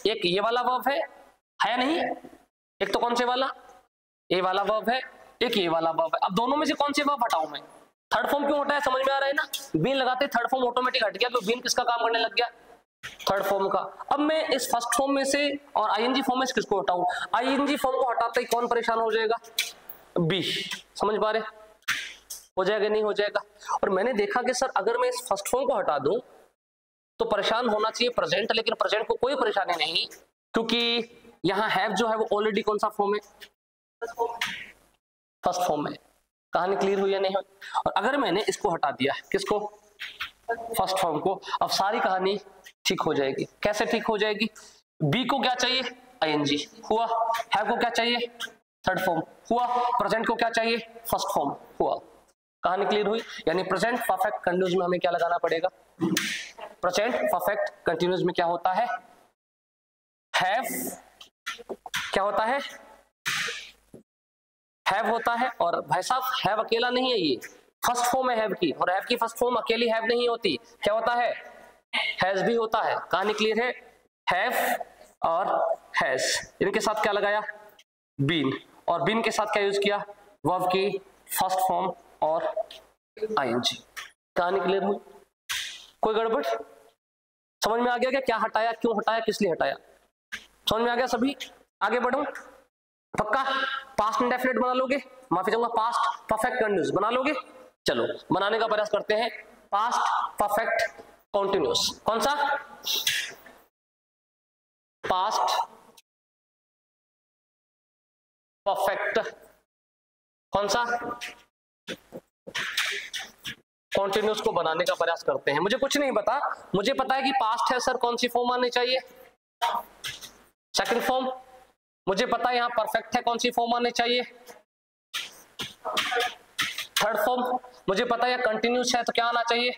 एक ये वाला वर्ब है या नहीं? एक तो कौन से वाला? ये वाला वर्ब है, एक ये वाला वर्ब है। अब दोनों में से कौन सी वर्ब हटाऊं मैं? थर्ड फॉर्म क्यों हटाया? समझ में आ रहा है ना? बीन लगाते थर्ड फॉर्म ऑटोमेटिक हट गया, तो बीन किसका काम करने लग गया? थर्ड फॉर्म का। अब मैं इस फर्स्ट फॉर्म में से और आईएनजी फॉर्म में से किसको हटाऊं? आईएनजी फॉर्म को हटाते ही कौन परेशान हो जाएगा? बी। समझ पा रहे? हो जाएगा नहीं हो जाएगा? और मैंने देखा कि सर अगर मैं इस फर्स्ट फॉर्म को हटा दूं तो परेशान होना चाहिए प्रेजेंट, लेकिन प्रेजेंट को कोई परेशानी नहीं क्योंकि यहां हैव जो है वो ऑलरेडी कौन सा फॉर्म है? फर्स्ट फॉर्म में। कहानी क्लियर हुई या नहीं हुई? और अगर मैंने इसको हटा दिया, किसको? फर्स्ट फॉर्म को, अब सारी कहानी ठीक हो जाएगी। कैसे ठीक हो जाएगी? बी को क्या चाहिए? आईएनजी हुआ, हैव को क्या चाहिए? थर्ड फॉर्म हुआ, प्रेजेंट को क्या चाहिए? फर्स्ट फॉर्म हुआ। कहानी क्लियर हुई? यानी प्रेजेंट परफेक्ट कंटिन्यूअस में हमें क्या लगाना पड़ेगा? प्रेजेंट परफेक्ट कंटिन्यूअस में क्या होता है? हैव। क्या होता है? हैव होता है। और भाई साहब हैव अकेला नहीं है, ये फर्स्ट फॉर्म है हैव की, और हैव की फर्स्ट फॉर्म अकेली हैव नहीं होती। क्या होता है? हैज भी होता है। कहानी क्लियर है? हैव और हैज, इनके साथ क्या लगाया? बीन। और बीन के साथ क्या यूज किया? वर्ब की फर्स्ट फॉर्म और आईएनजी। कहानी क्लियर हुई? कोई गड़बड़? समझ में आ गया क्या हटाया, क्यों हटाया, किस लिए हटाया? समझ में आ गया सभी? आगे बढ़ूं? पक्का? पास्ट इंडेफिनिट बना लोगे? माफी चाहूंगा, पास्ट परफेक्ट कंटिन्यूअस बना लोगे? चलो बनाने का प्रयास करते हैं। पास्ट परफेक्ट कंटिन्यूअस कौन सा? पास्ट परफेक्ट कौन सा? कॉन्टिन्यूस को बनाने का प्रयास करते हैं। मुझे कुछ नहीं पता, मुझे पता है कि पास्ट है सर, कौन सी फॉर्म आनी चाहिए? Second form. मुझे पता है यहां परफेक्ट है, कौन सी फॉर्म आनी चाहिए? Third form. मुझे पता है कंटिन्यूस है तो क्या आना चाहिए?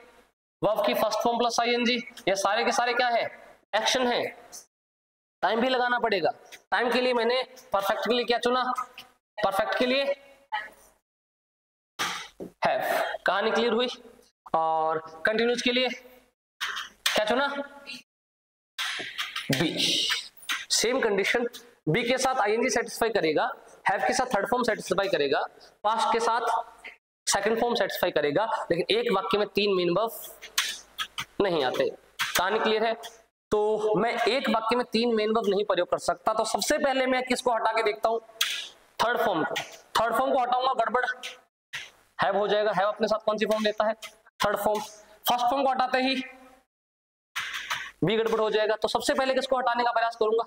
वर्ब की फर्स्ट फॉर्म प्लस आईएनजी। ये सारे के सारे क्या है? एक्शन है। टाइम भी लगाना पड़ेगा। टाइम के लिए मैंने परफेक्ट के लिए क्या चुना? परफेक्ट के लिए हैव। कहानी क्लियर हुई? और कंटिन्यूस के लिए क्या चुना? बी। सेम कंडीशन, बी के साथ आईएनजी सेटिस्फाई करेगा, हैव के साथ थर्ड फॉर्म सेटिस्फाई करेगा, पास्ट के साथ सेकंड फॉर्म सेटिस्फाई करेगा, लेकिन एक वाक्य में 3 मेन वर्ब नहीं आते। कहानी क्लियर है? तो मैं एक वाक्य में 3 मेन वर्ब नहीं प्रयोग कर सकता, तो सबसे पहले मैं किसको हटा के देखता हूं? थर्ड फॉर्म को। थर्ड फॉर्म को हटाऊंगा, गड़बड़ हैव हो जाएगा। हैव अपने साथ कौन सी फॉर्म लेता है? Third form. फर्स्ट फॉर्म को हटाते ही भी गड़बड़ हो जाएगा, तो सबसे पहले किसको हटाने का प्रयास करूंगा?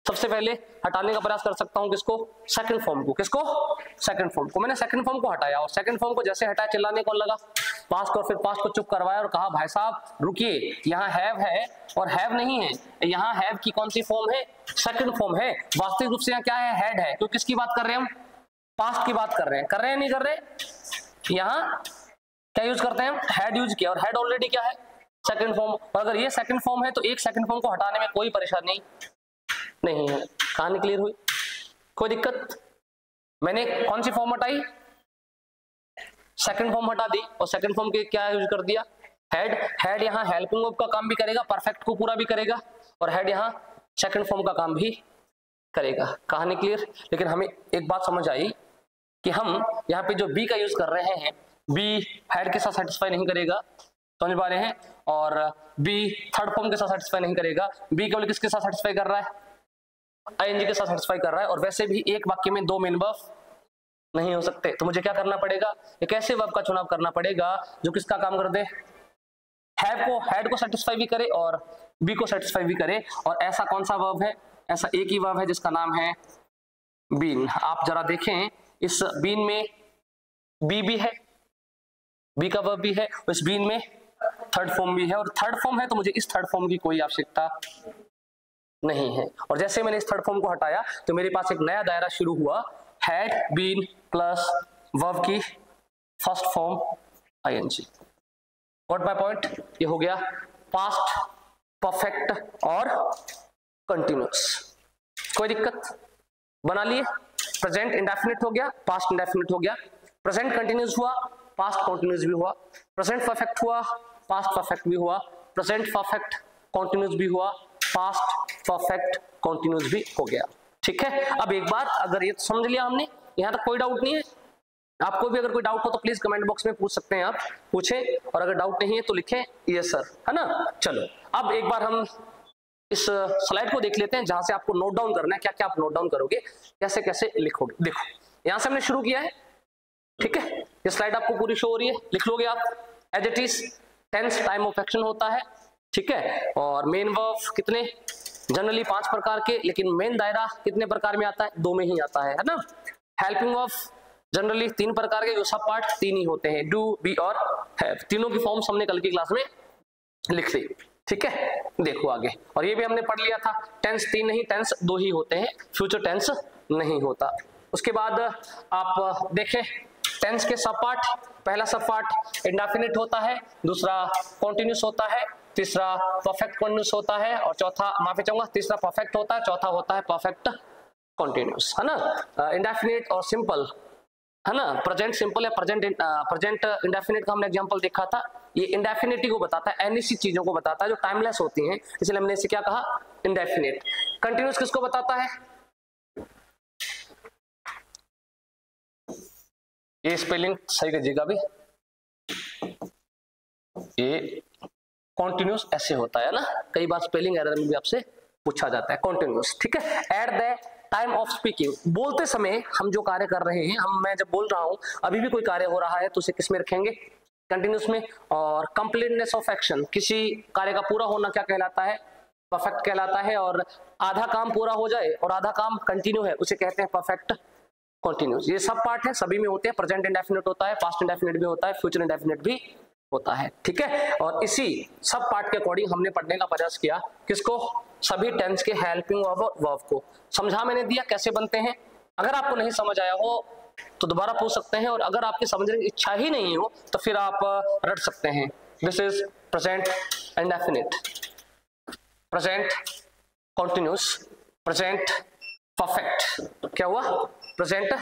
सबसे पहले हटाने का प्रयास कर सकता हूं किसको? सेकंड फॉर्म को। किसको? सेकंड फॉर्म को। मैंने सेकंड फॉर्म को हटाया, और सेकंड फॉर्म को जैसे हटाया चिल्लाने कौन लगा? पास्ट। और फिर पास्ट को चुप करवाया और कहा भाई साहब रुकिए, यहाँ हैव है और हैव नहीं है, यहाँ हैव की कौन सी फॉर्म है? सेकंड फॉर्म है। वास्तविक रूप से यहाँ क्या है? हैड है। तो किसकी बात कर रहे हैं हम? पास्ट की बात कर रहे हैं। कर रहे हैं नहीं कर रहे? यहाँ क्या यूज करते हैं हम? हैड यूज किया, और हैड ऑलरेडी क्या है? Second form. और अगर ये सेकंड फॉर्म है तो एक सेकंड फॉर्म को हटाने में कोई परेशानी नहीं है। कहानी क्लियर हुई? कोई दिक्कत? मैंने कौन सी फॉर्म हटाई? सेकंड फॉर्म हटा दी, और सेकंड फॉर्म के क्या यूज कर दिया? हैड। हैड यहाँ हेल्पिंग वर्ब का काम भी करेगा, परफेक्ट को पूरा भी करेगा, और हैड यहाँ सेकंड फॉर्म का काम भी करेगा। कहानी क्लियर? लेकिन हमें एक बात समझ आई कि हम यहाँ पे जो बी का यूज कर रहे हैं, बी हैड के साथ सेटिस्फाई नहीं करेगा, समझ पा रहे हैं? और बी थर्ड फॉर्म के साथ सेटिस्फाई नहीं करेगा। बी केवल किसके साथ सेटिस्फाई कर रहा है? आईएनजी के साथ सेटिस्फाई कर रहा है। और वैसे भी एक वाक्य में 2 मेन वर्ब नहीं हो सकते, तो मुझे क्या करना पड़ेगा? एक ऐसे वर्ब का चुनाव करना पड़ेगा जो किसका काम कर दे? हैव को, हैड को सेटिस्फाई भी करे और बी को सेटिस्फाई भी करे। और ऐसा कौन सा वर्ब है? ऐसा एक ही वर्ब है जिसका नाम है बीन। आप जरा देखें, इस बीन में बी भी है, बी का वर्ब भी है, इस बीन में थर्ड फॉर्म भी है, और थर्ड फॉर्म है तो मुझे इस थर्ड फॉर्म की कोई आवश्यकता नहीं है। और जैसे मैंने इस थर्ड फॉर्म को हटाया तो मेरे पास एक नया दायरा शुरू हुआ, हैड बीन प्लस वर्ब की first form ING. What my point? ये हो गया पास्ट, परफेक्ट और कंटिन्यूअस। कोई दिक्कत? बना लिए? प्रेजेंट इंडेफिनिट हो गया, पास्ट इंडेफिनिट हो गया, प्रेजेंट कंटिन्यूअस हुआ, पास्ट कंटिन्यूअस भी हुआ, प्रेजेंट परफेक्ट हुआ, पास्ट परफेक्ट भी हुआ, प्रेजेंट परफेक्ट कंटिन्यूअस भी हुआ, पास्ट परफेक्ट कंटिन्यूअस भी हो गया। ठीक है? अब एक बात, अगर ये समझ लिया हमने, यहां तक कोई डाउट नहीं है? आपको भी अगर कोई डाउट हो तो प्लीज कमेंट बॉक्स में पूछ सकते हैं, आप पूछें, और अगर डाउट नहीं है तो लिखें यस सर, है ना? चलो अब एक बार हम इस स्लाइड को देख लेते हैं जहां से आपको नोट डाउन करना है। क्या क्या आप नोट डाउन करोगे, कैसे कैसे लिखोगे। देखो यहां से हमने शुरू किया है, ठीक है? ये स्लाइड आपको पूरी शो हो रही है, लिख लोगे आप as it is. Tense time of action होता है, ठीक है? और मेन वर्ब कितने? जनरली 5 प्रकार के, लेकिन मेन दायरा कितने प्रकार में आता है? 2 में ही आता है ना? हेल्पिंग वर्ब जनरली 3 प्रकार के, जो सब पार्ट 3 ही होते हैं, डू, बी और हैव। तीनों की फॉर्म्स हमने कल की क्लास में लिख ली, ठीक है? देखो आगे, और ये भी हमने पढ़ लिया था, टेंस 3 नहीं, टेंस 2 ही होते हैं, फ्यूचर टेंस नहीं होता। उसके बाद आप देखें टेंस के सब पार्ट, पहला सब पार्ट इंडेफिनिट होता है, दूसरा कॉन्टिन्यूस होता है, तीसरा परफेक्ट कॉन्टिन्यूस होता है, और चौथा, माफी चाहूंगा, तीसरा परफेक्ट होता है, चौथा होता है परफेक्ट कॉन्टिन्यूस, है ना? इंडेफिनिट और सिंपल, है ना? प्रेजेंट सिंपल या प्रेजेंट इंडेफिनिट का हमने एग्जांपल देखा था। ये इंडेफिनिटी को बताता है, ऐसी चीजों को बताता है जो टाइमलेस होती हैं, इसलिए हमने इसे क्या कहा? इंडेफिनिट। कंटिन्यूस किसको बताता है? ये स्पेलिंग सही कीजिएगा भी, ये कॉन्टिन्यूस ऐसे होता है ना, कई बार स्पेलिंग एरर में भी आपसे पूछा जाता है कॉन्टिन्यूस, ठीक है? At the time of speaking, बोलते समय हम जो कार्य कर रहे हैं, मैं जब बोल रहा हूं, अभी भी कोई कार्य हो रहा है, तो उसे किस में रखेंगे? कंटिन्यूस में। और कंप्लीटनेस ऑफ एक्शन, किसी कार्य का पूरा होना क्या कहलाता है? परफेक्ट कहलाता है। और आधा काम पूरा हो जाए और आधा काम कंटिन्यू है, उसे कहते हैं परफेक्ट कॉन्टिन्यूस। ये सब पार्ट है, सभी में होते हैं। प्रेजेंट इंडेफिनिट होता है, पास्ट इंडेफिनिट भी होता है, फ्यूचर इंडेफिनिट भी होता है, ठीक है? और इसी सब पार्ट के अकॉर्डिंग हमने पढ़ने का प्रयास किया, किसको? सभी टेंस के हेल्पिंग वर्ब को समझा मैंने दिया कैसे बनते हैं। अगर आपको नहीं समझ आया हो तो दोबारा पूछ सकते हैं, और अगर आपकी समझने की इच्छा ही नहीं हो तो फिर आप रट सकते हैं। This is present indefinite, present continuous, present perfect. क्या हुआ? प्रेजेंट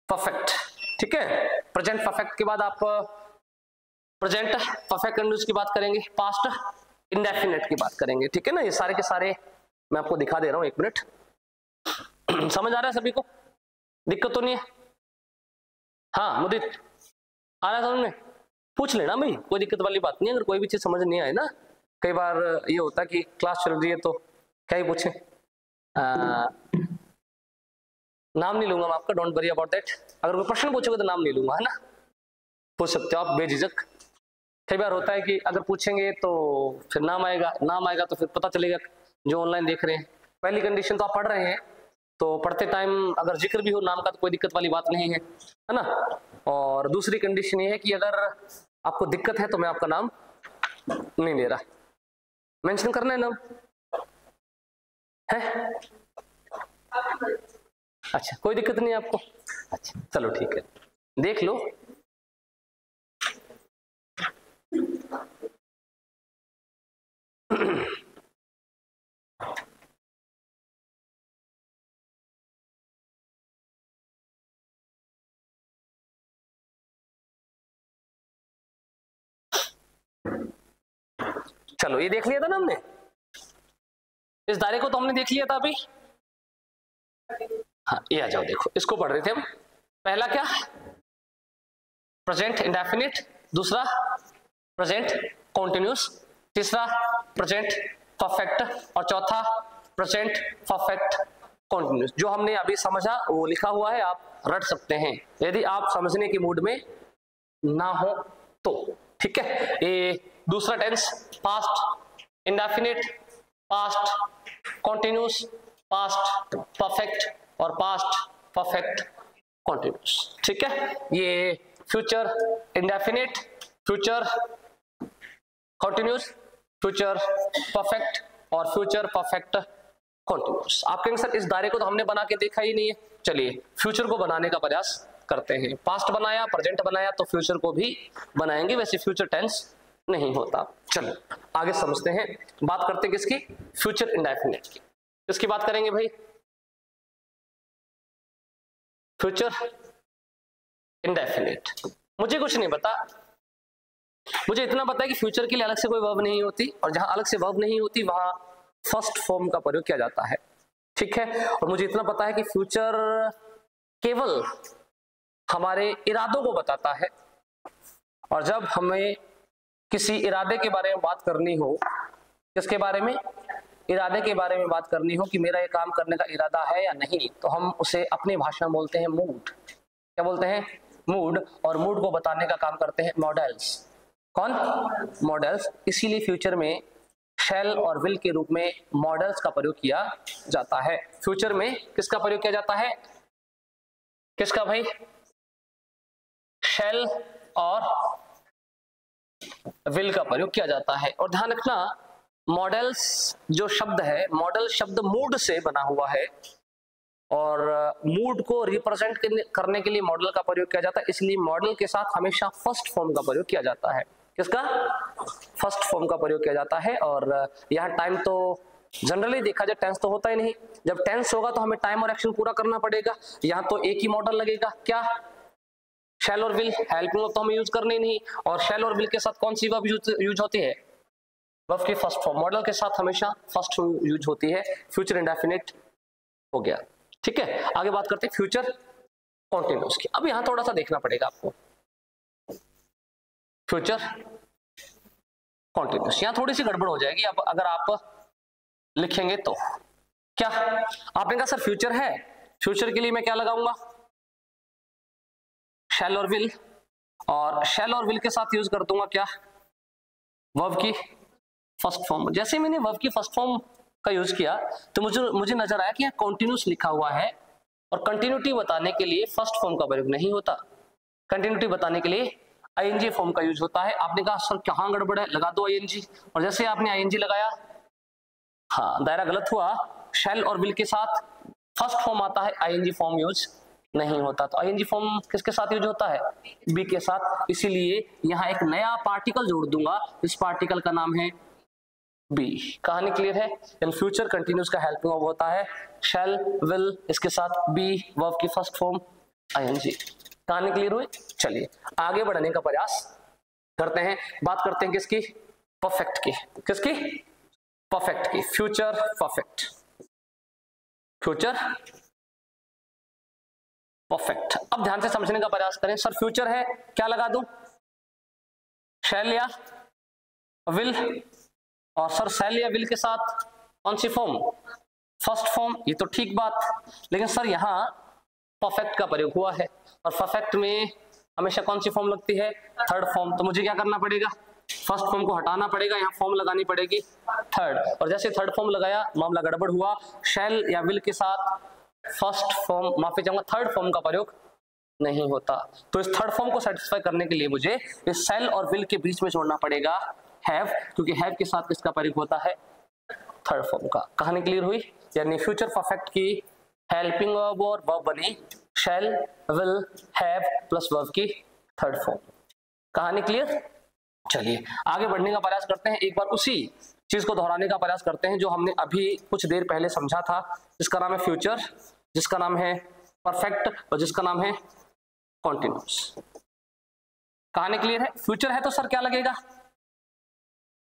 परफेक्ट, ठीक है? प्रेजेंट परफेक्ट के बाद आप प्रेजेंट परफेक्ट कंटिन्यूस की बात करेंगे, पास्ट इंडेफिनिट की बात करेंगे, ठीक है ना? ये सारे के सारे मैं आपको दिखा दे रहा हूं, 1 मिनट। समझ आ रहा है सभी को? दिक्कत तो नहीं है? हाँ मुदित, आ रहा है समझ में? पूछ लेना भाई, कोई दिक्कत वाली बात नहीं है। अगर कोई भी चीज समझ नहीं आए ना, कई बार ये होता है कि क्लास चल रही है तो क्या ही पूछे। नाम नहीं लूंगा मैं आपका, डोंट वरी अबाउट दैट। अगर कोई प्रश्न पूछोगे तो नाम नहीं लूंगा, है ना, पूछ सकते हो आप बेझिझक। कई बार होता है कि अगर पूछेंगे तो फिर नाम आएगा, नाम आएगा तो फिर पता चलेगा। जो ऑनलाइन देख रहे हैं, पहली कंडीशन तो आप पढ़ रहे हैं, तो पढ़ते टाइम अगर जिक्र भी हो नाम का तो कोई दिक्कत वाली बात नहीं है, है ना। और दूसरी कंडीशन ये है कि अगर आपको दिक्कत है तो मैं आपका नाम नहीं ले रहा, मेंशन करना है नाम है। अच्छा, कोई दिक्कत नहीं है आपको? अच्छा चलो ठीक है, देख लो। चलो ये देख लिया था ना हमने, इस दायरे को तो हमने देख लिया था अभी। हाँ ये आ जाओ, देखो इसको पढ़ रहे थे हम। पहला क्या, प्रेजेंट इंडेफिनिट, दूसरा प्रेजेंट कॉन्टिन्यूस, तीसरा प्रेजेंट परफेक्ट और चौथा प्रेजेंट परफेक्ट कॉन्टिन्यूस। जो हमने अभी समझा वो लिखा हुआ है, आप रट सकते हैं यदि आप समझने के मूड में ना हो तो, ठीक है। ये दूसरा tense, past indefinite, past continuous, past perfect और पास्ट परफेक्ट कॉन्टिन्यूस, ठीक है। ये future indefinite, future continuous, future perfect और फ्यूचर परफेक्ट कॉन्टिन्यूस। आप कहेंगे सर इस दायरे को तो हमने बना के देखा ही नहीं है। चलिए फ्यूचर को बनाने का प्रयास करते हैं। पास्ट बनाया, प्रेजेंट बनाया, तो फ्यूचर को भी बनाएंगे। वैसे फ्यूचर टेंस नहीं होता। चलो आगे समझते हैं। बात करते हैं किसकी, फ्यूचर इंडेफिनिट की। किसकी बात करेंगे भाई, फ्यूचर इंडेफिनिट। मुझे कुछ नहीं पता, मुझे इतना पता है कि फ्यूचर के लिए अलग से कोई वर्ब नहीं होती, और जहां अलग से वर्ब नहीं होती वहां फर्स्ट फॉर्म का प्रयोग किया जाता है, ठीक है। और मुझे इतना पता है कि फ्यूचर केवल हमारे इरादों को बताता है, और जब हमें किसी इरादे के बारे में बात करनी हो, किसके बारे में, इरादे के बारे में बात करनी हो कि मेरा ये काम करने का इरादा है या नहीं, तो हम उसे अपनी भाषा में बोलते हैं मूड। क्या बोलते हैं, मूड। और मूड को बताने का काम करते हैं मॉडल्स। कौन, मॉडल्स। इसीलिए फ्यूचर में शैल और विल के रूप में मॉडल्स का प्रयोग किया जाता है। फ्यूचर में किसका प्रयोग किया जाता है, किसका भाई, शैल और विल का प्रयोग किया जाता है। और ध्यान रखना, मॉडल्स जो शब्द है, मॉडल शब्द मूड से बना हुआ है, और मूड को रिप्रेजेंट करने के लिए मॉडल का प्रयोग किया जाता है। इसलिए मॉडल के साथ हमेशा फर्स्ट फॉर्म का प्रयोग किया जाता है। किसका, फर्स्ट फॉर्म का प्रयोग किया जाता है। और यहाँ टाइम तो जनरली देखा जाए टेंस तो होता ही नहीं। जब टेंस होगा तो हमें टाइम और एक्शन पूरा करना पड़ेगा। यहाँ तो एक ही मॉडल लगेगा, क्या, शैल और विल। हेल्पिंग वर्ब तो हमें यूज करने ही नहीं। और शैल और विल के साथ कौन सी वर्ब यूज होती है, वर्ब की फर्स्ट फॉर्म। मॉडल के साथ हमेशा फर्स्ट फॉर्म यूज होती है। फ्यूचर इंडेफिनिट हो गया, ठीक है। आगे बात करते हैं फ्यूचर कॉन्टिन्यूस की। अब यहां थोड़ा सा देखना पड़ेगा आपको, फ्यूचर कॉन्टिन्यूस यहां थोड़ी सी गड़बड़ हो जाएगी अब अगर आप लिखेंगे तो। क्या आपने कहा सर फ्यूचर है, फ्यूचर के लिए मैं क्या लगाऊंगा, शैल और विल। और शैल और विल के साथ यूज कर दूंगा क्या, वर्ब की फर्स्ट फॉर्म। जैसे मैंने वर्ब की फर्स्ट फॉर्म का यूज किया तो मुझे नजर आया कि यहाँ कॉन्टिन्यूस लिखा हुआ है, और कंटिन्यूटी बताने के लिए फर्स्ट फॉर्म का प्रयोग नहीं होता। कंटिन्यूटी बताने के लिए आईएनजी फॉर्म का यूज होता है। आपने कहा सर कहाँ गड़बड़ है, लगा दो आईएनजी। और जैसे आपने आईएनजी लगाया, हाँ दायरा गलत हुआ। शैल और विल के साथ फर्स्ट फॉर्म आता है, आईएनजी फॉर्म यूज नहीं होता। तो आईएनजी फॉर्म किसके साथ यूज होता है, बी के साथ। इसीलिए यहाँ एक नया पार्टिकल जोड़ दूंगा, इस पार्टिकल का नाम है बी। कहानी क्लियर है। इन फ्यूचर कंटिन्यूस का हेल्पिंग वर्ब होता है शैल विल, इसके साथ बी, वर्ब की फर्स्ट फॉर्म आईएनजी। कहानी क्लियर हुई। चलिए आगे बढ़ने का प्रयास करते हैं। बात करते हैं किसकी, परफेक्ट की। किसकी, परफेक्ट की। Future perfect, future perfect. अब ध्यान से समझने का प्रयास करें। सर फ्यूचर है, क्या लगा दूं, शैल या विल, और सर शैल या विल के साथ कौन सी फॉर्म, फर्स्ट फॉर्म, ये तो ठीक बात। लेकिन सर यहाँ परफेक्ट का प्रयोग हुआ है और परफेक्ट में हमेशा कौन सी फॉर्म लगती है, थर्ड फॉर्म। तो मुझे क्या करना पड़ेगा, फर्स्ट फॉर्म को हटाना पड़ेगा, यहाँ फॉर्म लगानी पड़ेगी थर्ड, और जैसे थर्ड फॉर्म लगाया मामला गड़बड़ हुआ। शैल या विल के साथ फर्स्ट फॉर्म, माफी चाहूंगा, थर्ड फॉर्म का प्रयोग नहीं होता। तो इस थर्ड फॉर्म को सेटिस्फाई करने के लिए मुझे इस शैल और विल के बीच में जोड़ना पड़ेगा हैव, क्योंकि हैव के साथ किसका प्रयोग होता है, थर्ड फॉर्म का। कहानी क्लियर हुई, यानी फ्यूचर परफेक्ट की हेल्पिंग वर्ब और वर्ब बनी शैल विल हैव प्लस वर्ब की थर्ड फॉर्म। कहानी क्लियर। चलिए आगे बढ़ने का प्रयास करते हैं, एक बार उसी चीज को दोहराने का प्रयास करते हैं जो हमने अभी कुछ देर पहले समझा था, जिसका नाम है फ्यूचर, जिसका नाम है परफेक्ट और जिसका नाम है कॉन्टिन्यूस। कहानी क्लियर है। फ्यूचर है तो सर क्या लगेगा,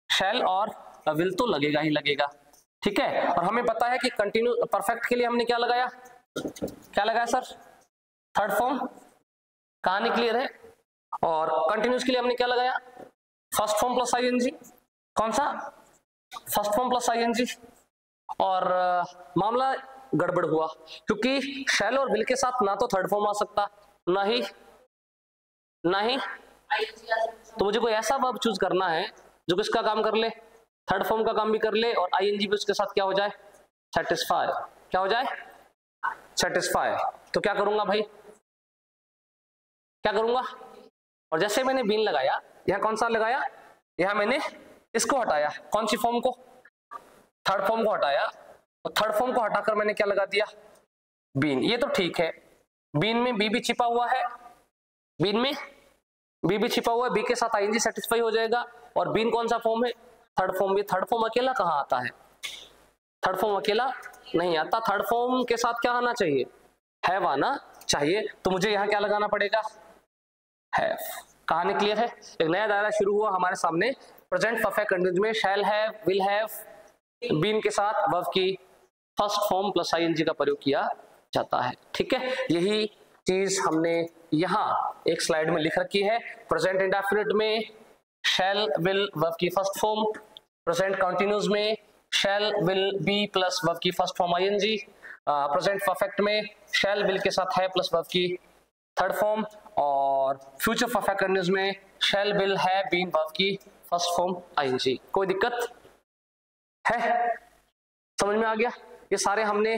शैल और विल तो लगेगा ही लगेगा, ठीक है। और हमें पता है कि कंटिन्यू परफेक्ट के लिए हमने क्या लगाया, क्या लगाया सर, थर्ड फॉर्म। कहानी क्लियर है। और कंटिन्यूस के लिए हमने क्या लगाया, फर्स्ट फॉर्म प्लस आईएनजी। कौन सा, फर्स्ट फॉर्म प्लस आईएनजी। और मामला गड़बड़ हुआ क्योंकि शैल और विल के साथ ना तो थर्ड फॉर्म आ सकता, ना ही तो मुझे कोई ऐसा वर्ब चूज करना है जो किसका काम कर ले, थर्ड फॉर्म का काम भी कर ले और आईएनजी भी उसके साथ क्या हो जाए, सेटिस्फाई। क्या हो जाए, सेटिस्फाई। तो क्या करूंगा भाई, क्या करूंगा, और जैसे मैंने बीन लगाया, यहां कौन सा लगाया, यहां मैंने इसको हटाया, कौन सी फॉर्म को, थर्ड फॉर्म को हटाया, और थर्ड फॉर्म को हटाकर मैंने क्या लगा दिया, बीन। ये तो ठीक है, बीन में बी भी छिपा हुआ है, बीन में बी भी छिपा हुआ है, बी के साथ आईएनजी सेटिस्फाई हो जाएगा। और बीन कौन सा फॉर्म है, थर्ड फॉर्म। भी थर्ड फॉर्म अकेला कहाँ आता है, थर्ड फॉर्म अकेला नहीं आता, थर्ड फॉर्म के साथ क्या आना चाहिए, हैव आना चाहिए। तो मुझे यहाँ क्या लगाना पड़ेगा, हैव। कहानी क्लियर है। एक नया दायरा शुरू हुआ हमारे सामने, प्रेजेंट परफेक्ट कंटीन्यूअस में shall have, will have, been के साथ वर्ब की फर्स्ट फॉर्म प्लस आईएनजी का प्रयोग किया जाता है, ठीक है। यही चीज हमने यहाँ एक स्लाइड में लिख रखी है। प्रेजेंट इंडेफिनिट में शैल विल वर्ब की फर्स्ट फॉर्म, प्रेजेंट कंटीन्यूअस में shall will be plus verb की first form ING, present perfect में शैल विल के साथ है प्लस वर्ब की थर्ड फॉर्म, और फ्यूचर परफेक्ट कंटीन्यूअस में शैल विल है बीन वर्ब की फर्स्ट फॉर्म आईएनजी। कोई दिक्कत है, समझ में आ गया। ये सारे हमने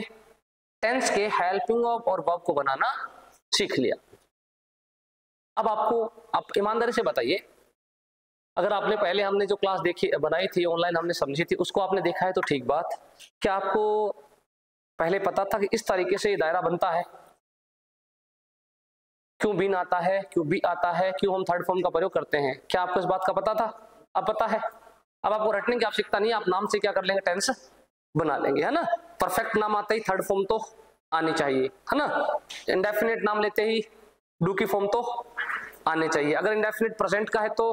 टेंस के हेल्पिंग वर्ब और वर्ब को बनाना सीख लिया। अब आपको, आप ईमानदारी से बताइए, अगर आपने पहले हमने जो क्लास देखी बनाई थी ऑनलाइन, हमने समझी थी, उसको आपने देखा है तो ठीक बात, क्या आपको पहले पता था कि इस तरीके से ये दायरा बनता है, क्यों बीन आता है, क्यों बी आता है, क्यों हम थर्ड फॉर्म का प्रयोग करते हैं, क्या आपको इस बात का पता था, अब पता है। अब आपको रटने की आवश्यकता नहीं है, आप नाम से क्या कर लेंगे, टेंस बना लेंगे, है ना। परफेक्ट नाम आते ही थर्ड फॉर्म तो आनी चाहिए, है ना। इंडेफिनिट नाम लेते ही डू की फॉर्म तो आने चाहिए। अगर इंडेफिनिट प्रेजेंट का है तो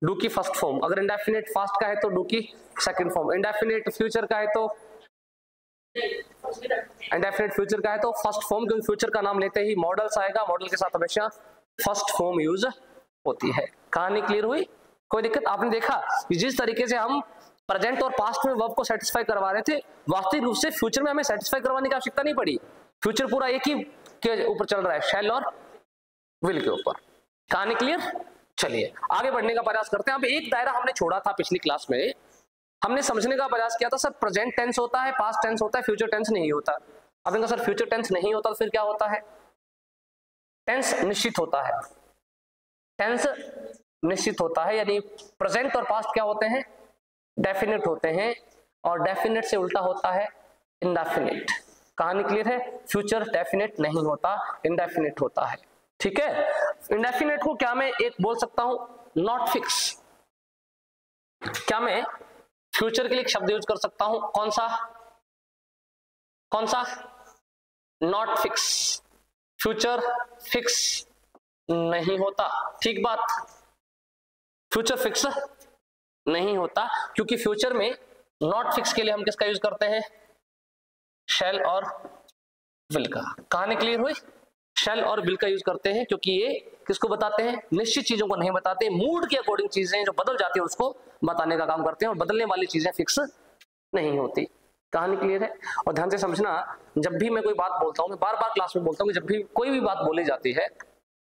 डू की फर्स्ट फॉर्म, अगर इंडेफिनिट पास्ट का है तो डू की सेकंड फॉर्म, इंडेफिनिट फ्यूचर का है तो फर्स्ट फॉर्म, क्योंकि फ्यूचर का नाम लेते ही मॉडल्स आएगा, मॉडल के साथ हमेशा फर्स्ट फॉर्म यूज होती है। कहानी क्लियर हुई, कोई दिक्कत। आपने देखा कि जिस तरीके से हम प्रेजेंट और पास्ट में वर्ब को सेटिस्फाई करवा रहे थे, वास्तविक रूप से फ्यूचर में हमें सेटिस्फाई करवाने की आवश्यकता नहीं पड़ी। फ्यूचर पूरा एक ही के ऊपर चल रहा है, शैल और विल के ऊपर। कहानी क्लियर। चलिए आगे बढ़ने का प्रयास करते हैं। अब एक दायरा हमने छोड़ा था पिछली क्लास में, हमने समझने का प्रयास किया था सर प्रेजेंट टेंस होता है, पास्ट टेंस होता है, फ्यूचर टेंस नहीं होता। अब इनका सर फ्यूचर टेंस नहीं होता तो फिर क्या होता है, टेंस निश्चित होता है, टेंस निश्चित होता है, यानी प्रेजेंट और पास्ट क्या होते हैं, डेफिनेट होते हैं, और डेफिनेट से उल्टा होता है इंडेफिनिट। कहानी क्लियर है। फ्यूचर डेफिनेट नहीं होता, इंडेफिनिट होता है, ठीक है। इंडेफिनेट को क्या मैं एक बोल सकता हूं, नॉट फिक्स। क्या मैं फ्यूचर के लिए एक शब्द यूज कर सकता हूं, कौन सा, कौन सा, नॉट फिक्स। फ्यूचर फिक्स नहीं होता, ठीक बात, फ्यूचर फिक्स नहीं होता, क्योंकि फ्यूचर में नॉट फिक्स के लिए हम किसका यूज करते हैं, शैल और विल का। कहानी क्लियर हुई। शैल और विल का यूज करते हैं क्योंकि ये किसको बताते हैं, निश्चित चीजों को नहीं बताते, मूड के अकॉर्डिंग चीजें जो बदल जाती है उसको बताने का काम करते हैं, और बदलने वाली चीजें फिक्स नहीं होती। कहानी क्लियर है? और ध्यान से समझना, जब भी मैं कोई बात बोलता हूँ, मैं बार बार क्लास में बोलता हूँ कि जब भी कोई भी बात बोली जाती है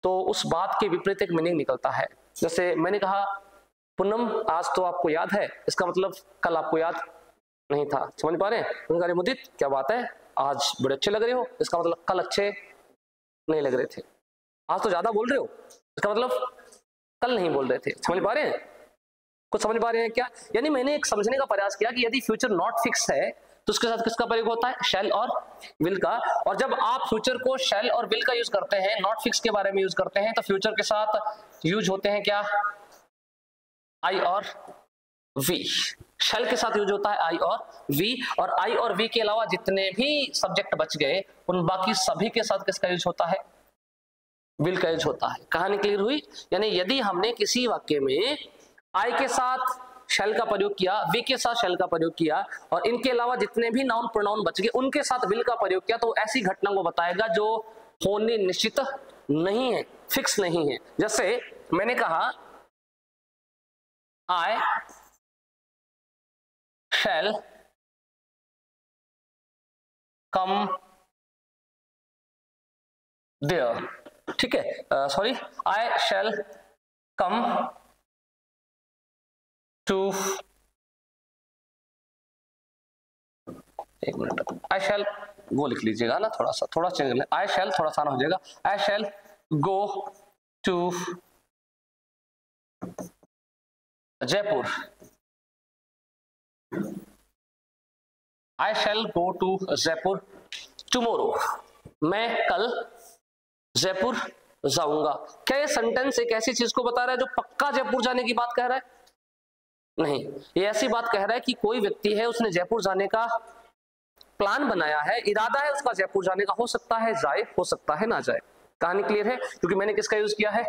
तो उस बात के विपरीत एक मीनिंग निकलता है। जैसे मैंने कहा पूनम आज तो आपको याद है, इसका मतलब कल आपको याद नहीं था। समझ पा रहे हैं? अरे मुदित क्या बात है, आज बड़े अच्छे लग रहे हो, इसका मतलब कल अच्छे नहीं लग रहे थे। आज तो ज्यादा बोल रहे हो, इसका मतलब कल नहीं बोल रहे थे। समझ पा रहे हैं? कुछ समझ पा रहे हैं क्या? यानी मैंने एक समझने का प्रयास किया कि यदि फ्यूचर नॉट फिक्स है तो उसके साथ किसका प्रयोग होता है, शैल और विल का। और जब आप फ्यूचर को शैल और विल का यूज करते हैं, नॉट फिक्स के बारे में यूज करते हैं, तो फ्यूचर के साथ यूज होते हैं क्या, आई और वी। शैल के साथ यूज होता है आई और वी, और आई और वी के अलावा जितने भी सब्जेक्ट बच गए उन बाकी सभी के साथ किसका यूज होता है, विल का यूज होता है। कहानी क्लियर हुई? यानी यदि हमने किसी वाक्य में आई के साथ शैल का प्रयोग किया, वी के साथ शैल का प्रयोग किया, और इनके अलावा जितने भी नाउन प्रोनाउन बच गए उनके साथ विल का प्रयोग किया, तो ऐसी घटना को बताएगा जो होने निश्चित नहीं है, फिक्स नहीं है। जैसे मैंने कहा आई शैल कम देयर, ठीक है, sorry, I shall come to, एक मिनट, आई शैल वो लिख लीजिएगा ना, थोड़ा चेंज, आई शैल थोड़ा सा हो जाएगा, I shall go to Jaipur, I shall go to Jaipur tomorrow, मैं कल जयपुर जाऊंगा। क्या ये सेंटेंस एक ऐसी चीज को बता रहा है जो पक्का जयपुर जाने की बात कह रहा है? नहीं, ये ऐसी बात कह रहा है कि कोई व्यक्ति है, उसने जयपुर जाने का प्लान बनाया है, इरादा है उसका जयपुर जाने का, हो सकता है जाए, हो सकता है ना जाए। कहानी क्लियर है? क्योंकि मैंने किसका यूज किया है,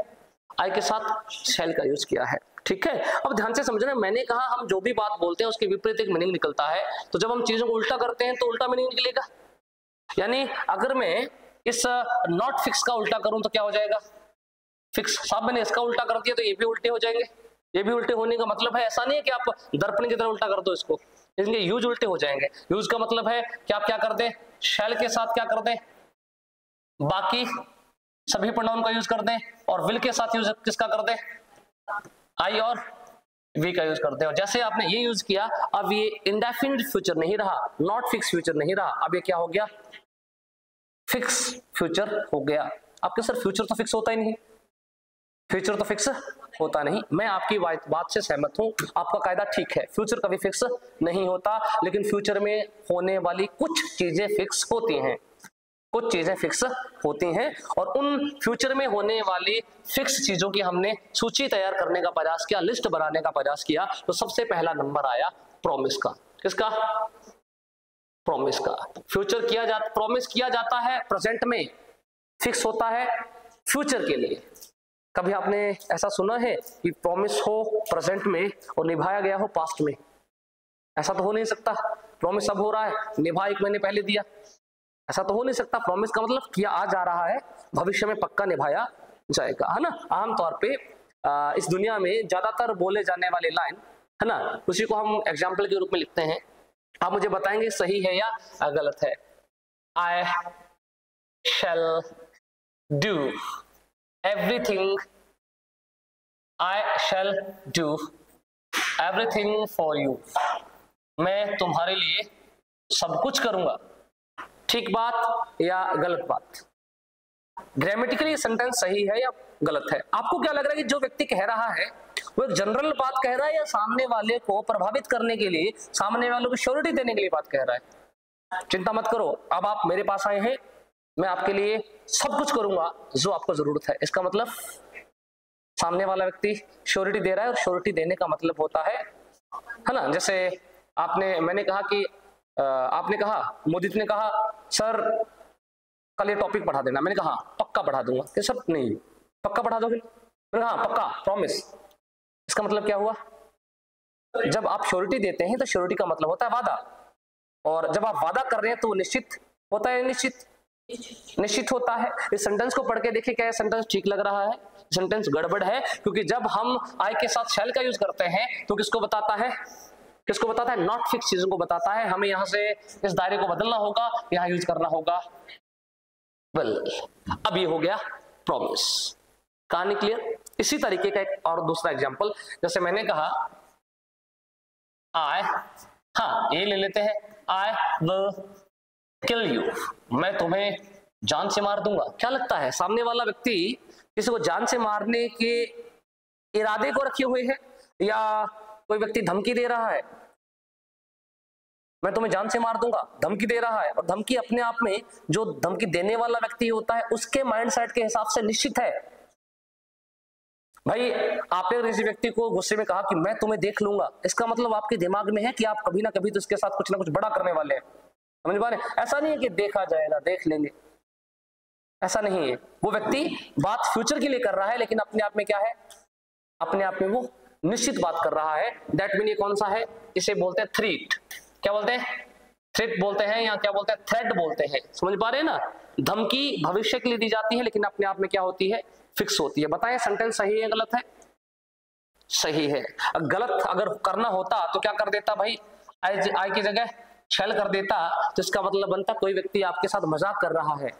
आई के साथ शैल का यूज किया है। ठीक है, अब ध्यान से समझना, मैंने कहा हम जो भी बात बोलते हैं उसके विपरीत एक मीनिंग निकलता है, तो जब हम चीजों को उल्टा करते हैं तो उल्टा मीनिंग निकलेगा। यानी अगर मैं इस नॉट फिक्स का उल्टा करूं तो क्या हो जाएगा, फिक्स। साहब मैंने इसका उल्टा कर दिया तो ये भी उल्टे हो जाएंगे। ये भी उल्टे होने का मतलब है, ऐसा नहीं है कि आप दर्पण की तरह उल्टा कर दो इसको, इनके यूज उल्टे हो जाएंगे। यूज का मतलब है कि आप क्या कर दें, शैल के साथ क्या कर दें, बाकी सभी प्रोनाउन का यूज कर दें, और विल के साथ यूज किसका कर दें, आई और वी का यूज करते हैं। जैसे आपने ये यूज किया, अब ये इंडेफिनिट फ्यूचर नहीं रहा, नॉट फिक्स फ्यूचर नहीं रहा, अब ये क्या हो गया, फिक्स फ्यूचर हो गया। आपके सर फ्यूचर तो फिक्स होता ही नहीं, फ्यूचर तो फिक्स होता नहीं। मैं आपकी बात से सहमत हूं, आपका कायदा ठीक है, फ्यूचर कभी फिक्स नहीं होता, लेकिन फ्यूचर में होने वाली कुछ चीजें फिक्स होती हैं, कुछ चीजें फिक्स होती हैं, और उन फ्यूचर में होने वाली फिक्स चीजों की हमने सूची तैयार करने का प्रयास किया, लिस्ट बनाने का प्रयास किया, तो सबसे पहला नंबर आया प्रॉमिस का। किसका? प्रॉमिस का। फ्यूचर किया जाता, प्रॉमिस किया जाता है प्रेजेंट में, फिक्स होता है फ्यूचर के लिए। कभी आपने ऐसा सुना है कि प्रॉमिस हो प्रेजेंट में और निभाया गया हो पास्ट में? ऐसा तो हो नहीं सकता। प्रॉमिस अब हो रहा है, निभा 1 महीने पहले दिया, ऐसा तो हो नहीं सकता। प्रॉमिस का मतलब किया आ जा रहा है, भविष्य में पक्का निभाया जाएगा, है ना। आमतौर पे इस दुनिया में ज्यादातर बोले जाने वाली लाइन, है ना, उसी को हम एग्जाम्पल के रूप में लिखते हैं। आप मुझे बताएंगे सही है या गलत है। I shall do everything, I shall do everything for you, मैं तुम्हारे लिए सब कुछ करूंगा। ठीक बात या गलत बात? ग्रामेटिकली सेंटेंस सही है या गलत है? आपको क्या लग रहा है कि जो व्यक्ति कह रहा है वो एक जनरल बात कह रहा है, या सामने वाले को प्रभावित करने के लिए, सामने वालों को श्योरिटी देने के लिए बात कह रहा है? चिंता मत करो, अब आप मेरे पास आए हैं, मैं आपके लिए सब कुछ करूंगा जो आपको जरूरत है। इसका मतलब सामने वाला व्यक्ति श्योरिटी दे रहा है, और श्योरिटी देने का मतलब होता है ना। जैसे मैंने कहा कि आपने कहा, मोदित ने कहा सर कल ये टॉपिक पढ़ा देना। मैंने कहा पक्का पढ़ा दूंगा। कि सर नहीं, पक्का पढ़ा दोगे? मैंने कहा पक्का, प्रॉमिस। इसका मतलब क्या हुआ? जब आप श्योरिटी देते हैं तो श्योरिटी का मतलब होता है वादा, और जब आप वादा कर रहे हैं तो वो निश्चित होता है, निश्चित। निश्चित होता है। इस सेंटेंस को पढ़ के देखिए क्या ये सेंटेंस ठीक लग रहा है? सेंटेंस गड़बड़ है, क्योंकि जब हम आई के साथ शैल का यूज करते हैं तो किसको बताता है? किसको बताता है? नॉट फिक्स चीजों को बताता है। हमें यहां से इस दायरे को बदलना होगा, यहां यूज करना होगा विल। अब ये हो गया प्रॉमिस। कहानी क्लियर? इसी तरीके का एक और दूसरा एग्जांपल, जैसे मैंने कहा आई, हाँ ये ले लेते हैं, आई विल किल यू, मैं तुम्हें जान से मार दूंगा। क्या लगता है सामने वाला व्यक्ति किसी को जान से मारने के इरादे को रखे हुए है, या कोई व्यक्ति धमकी दे रहा है? मैं तुम्हें जान से मार दूंगा, धमकी दे रहा है। और धमकी अपने आप में जो धमकी देने वाला व्यक्ति होता है उसके माइंडसेट के हिसाब से निश्चित है। भाई आपने किसी व्यक्ति को गुस्से में कहा कि मैं तुम्हें देख लूंगा, इसका मतलब आपके दिमाग में है कि आप कभी ना कभी तो इसके साथ कुछ ना कुछ बड़ा करने वाले हैं। समझ पा रहे? ऐसा नहीं है कि देखा जाएगा, देख लेंगे, ऐसा नहीं है। वो व्यक्ति बात फ्यूचर के लिए कर रहा है, लेकिन अपने आप में क्या है? अपने आप में वो निश्चित बात कर रहा है। दैट मीन ये कौन सा है? इसे बोलते हैं थ्रेट। क्या बोलते हैं? थ्रेट बोलते हैं, या क्या बोलते हैं? थ्रेट बोलते हैं। समझ पा रहे हैं ना? धमकी भविष्य के लिए दी जाती है, लेकिन अपने आप में क्या होती है? फिक्स होती है। बताएं सेंटेंस सही है गलत है? सही है। गलत अगर करना होता तो क्या कर देता भाई? आई की जगह शैल कर देता, जिसका मतलब बनता कोई व्यक्ति आपके साथ मजाक कर रहा है,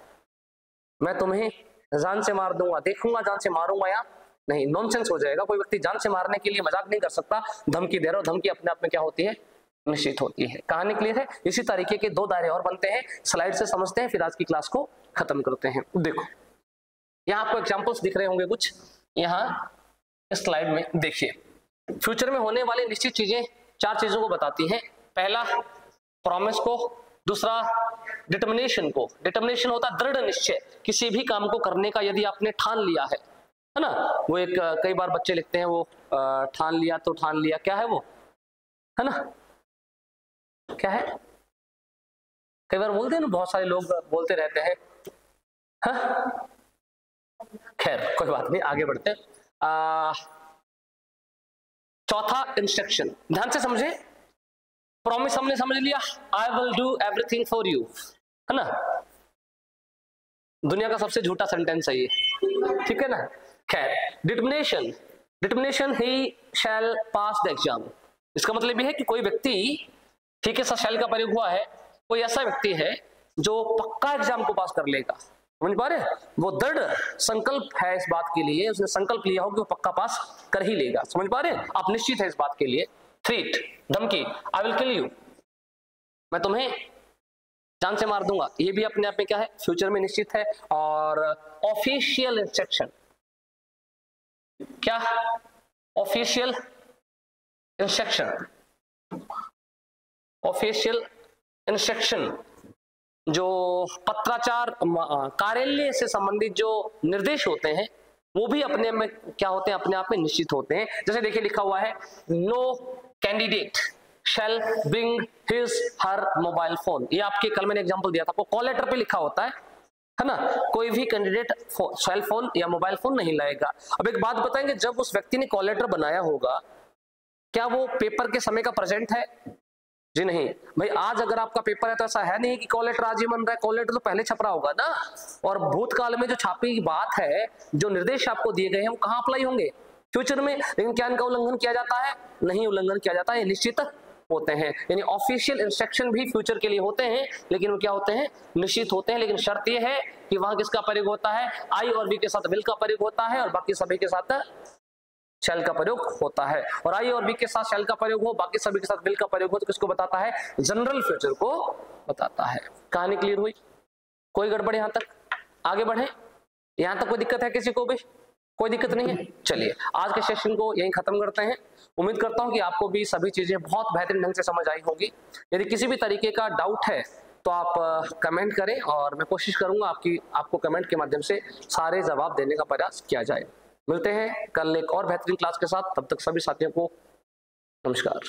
मैं तुम्हें जान से मार दूंगा, देखूंगा जान से मारूंगा या नहीं, नॉनसेंस हो जाएगा। कोई व्यक्ति जान से मारने के लिए मजाक नहीं कर सकता, धमकी दे रहा हो। धमकी अपने आप में क्या होती है? निश्चित होती है। कहानी क्लियर है? इसी तरीके के दो दायरे और बनते हैं, स्लाइड से समझते हैं, फिर आज की क्लास को खत्म करते हैं। देखो यहाँ आपको एग्जांपल्स दिख रहे होंगे कुछ, यहाँ स्लाइड में देखिए। फ्यूचर में होने वाली निश्चित चीजें 4 चीजों को बताती हैं। पहला प्रॉमिस को, दूसरा डिटर्मिनेशन को। डिटर्मिनेशन होता है दृढ़ निश्चय, किसी भी काम को करने का यदि आपने ठान लिया है ना। वो एक कई बार बच्चे लिखते हैं वो ठान लिया तो ठान लिया, क्या है वो? है ना, क्या है? कई बार बोलते हैं ना, बहुत सारे लोग बोलते रहते हैं। हाँ? खैर कोई बात नहीं, आगे बढ़ते हैं। चौथा इंस्ट्रक्शन, ध्यान से समझे। प्रॉमिस हमने समझ लिया, I will do everything for you, है ना। दुनिया का सबसे झूठा सेंटेंस है ये, ठीक है ना। खैर डिटर्मिनेशन, डिटर्मिनेशन ही शैल पास द एग्जाम। इसका मतलब ये है कि कोई व्यक्ति, ठीक है, शैल का प्रयोग हुआ है, कोई ऐसा व्यक्ति है जो पक्का एग्जाम को पास कर लेगा। समझ पा रहे? वो दृढ़ संकल्प है इस बात के लिए, उसने संकल्प लिया हो कि वो पक्का पास कर ही लेगा। समझ पा रहे? आप निश्चित है इस बात के लिए। थ्रेट, धमकी, आई विल किल यू, मैं तुम्हें जान से मार दूंगा, ये भी अपने आप में क्या है? फ्यूचर में निश्चित है। और ऑफिशियल इंस्ट्रक्शन, क्या? ऑफिशियल इंस्ट्रक्शन, ऑफिशियल इंस्ट्रक्शन जो पत्राचार कार्यालय से संबंधित जो निर्देश होते हैं वो भी अपने में क्या होते हैं? अपने आप में निश्चित होते हैं। जैसे देखिए लिखा हुआ है, no candidate shall bring his her mobile phone. ये आपके कल मैंने एग्जांपल दिया था, आपको कॉल लेटर पे लिखा होता है ना। कोई भी कैंडिडेट सेल फोन या मोबाइल फोन नहीं लाएगा। अब एक बात बताएंगे, जब उस व्यक्ति ने कॉल लेटर बनाया होगा, क्या वो पेपर के समय का प्रेजेंट है? जी नहीं भाई। आज अगर आपका पेपर है तो ऐसा है नहीं कि कॉल लेटर आज ही बन रहा है, कॉल लेटर तो पहले छप रहा होगा ना। और भूतकाल में जो छापी बात है, जो निर्देश आपको दिए गए हैं, वो कहाँ अप्लाई होंगे? फ्यूचर में। लेकिन क्या इनका उल्लंघन किया जाता है? नहीं उल्लंघन किया जाता है, ये निश्चित होते हैं। यानी ऑफिशियल इंस्ट्रक्शन भी फ्यूचर के लिए होते हैं, लेकिन वो क्या होते हैं? निश्चित होते हैं। लेकिन शर्त यह है कि वहां किसका प्रयोग होता है? आई और बी के साथ विल का प्रयोग होता है, और बाकी सभी के साथ शैल का प्रयोग होता है। और आई और बी के साथ शैल का प्रयोग हो, बाकी सभी के साथ विल का प्रयोग हो, तो किसको बताता है? जनरल फ्यूचर को बताता है। कहानी क्लियर हुई? कोई गड़बड़ यहां तक? आगे बढ़े? यहां तक कोई दिक्कत है किसी को भी? कोई दिक्कत नहीं है? चलिए आज के सेशन को यहीं खत्म करते हैं। उम्मीद करता हूं कि आपको भी सभी चीजें बहुत बेहतरीन ढंग से समझ आई होगी। यदि किसी भी तरीके का डाउट है तो आप कमेंट करें, और मैं कोशिश करूंगा आपको कमेंट के माध्यम से सारे जवाब देने का प्रयास किया जाए। मिलते हैं कल एक और बेहतरीन क्लास के साथ, तब तक सभी साथियों को नमस्कार।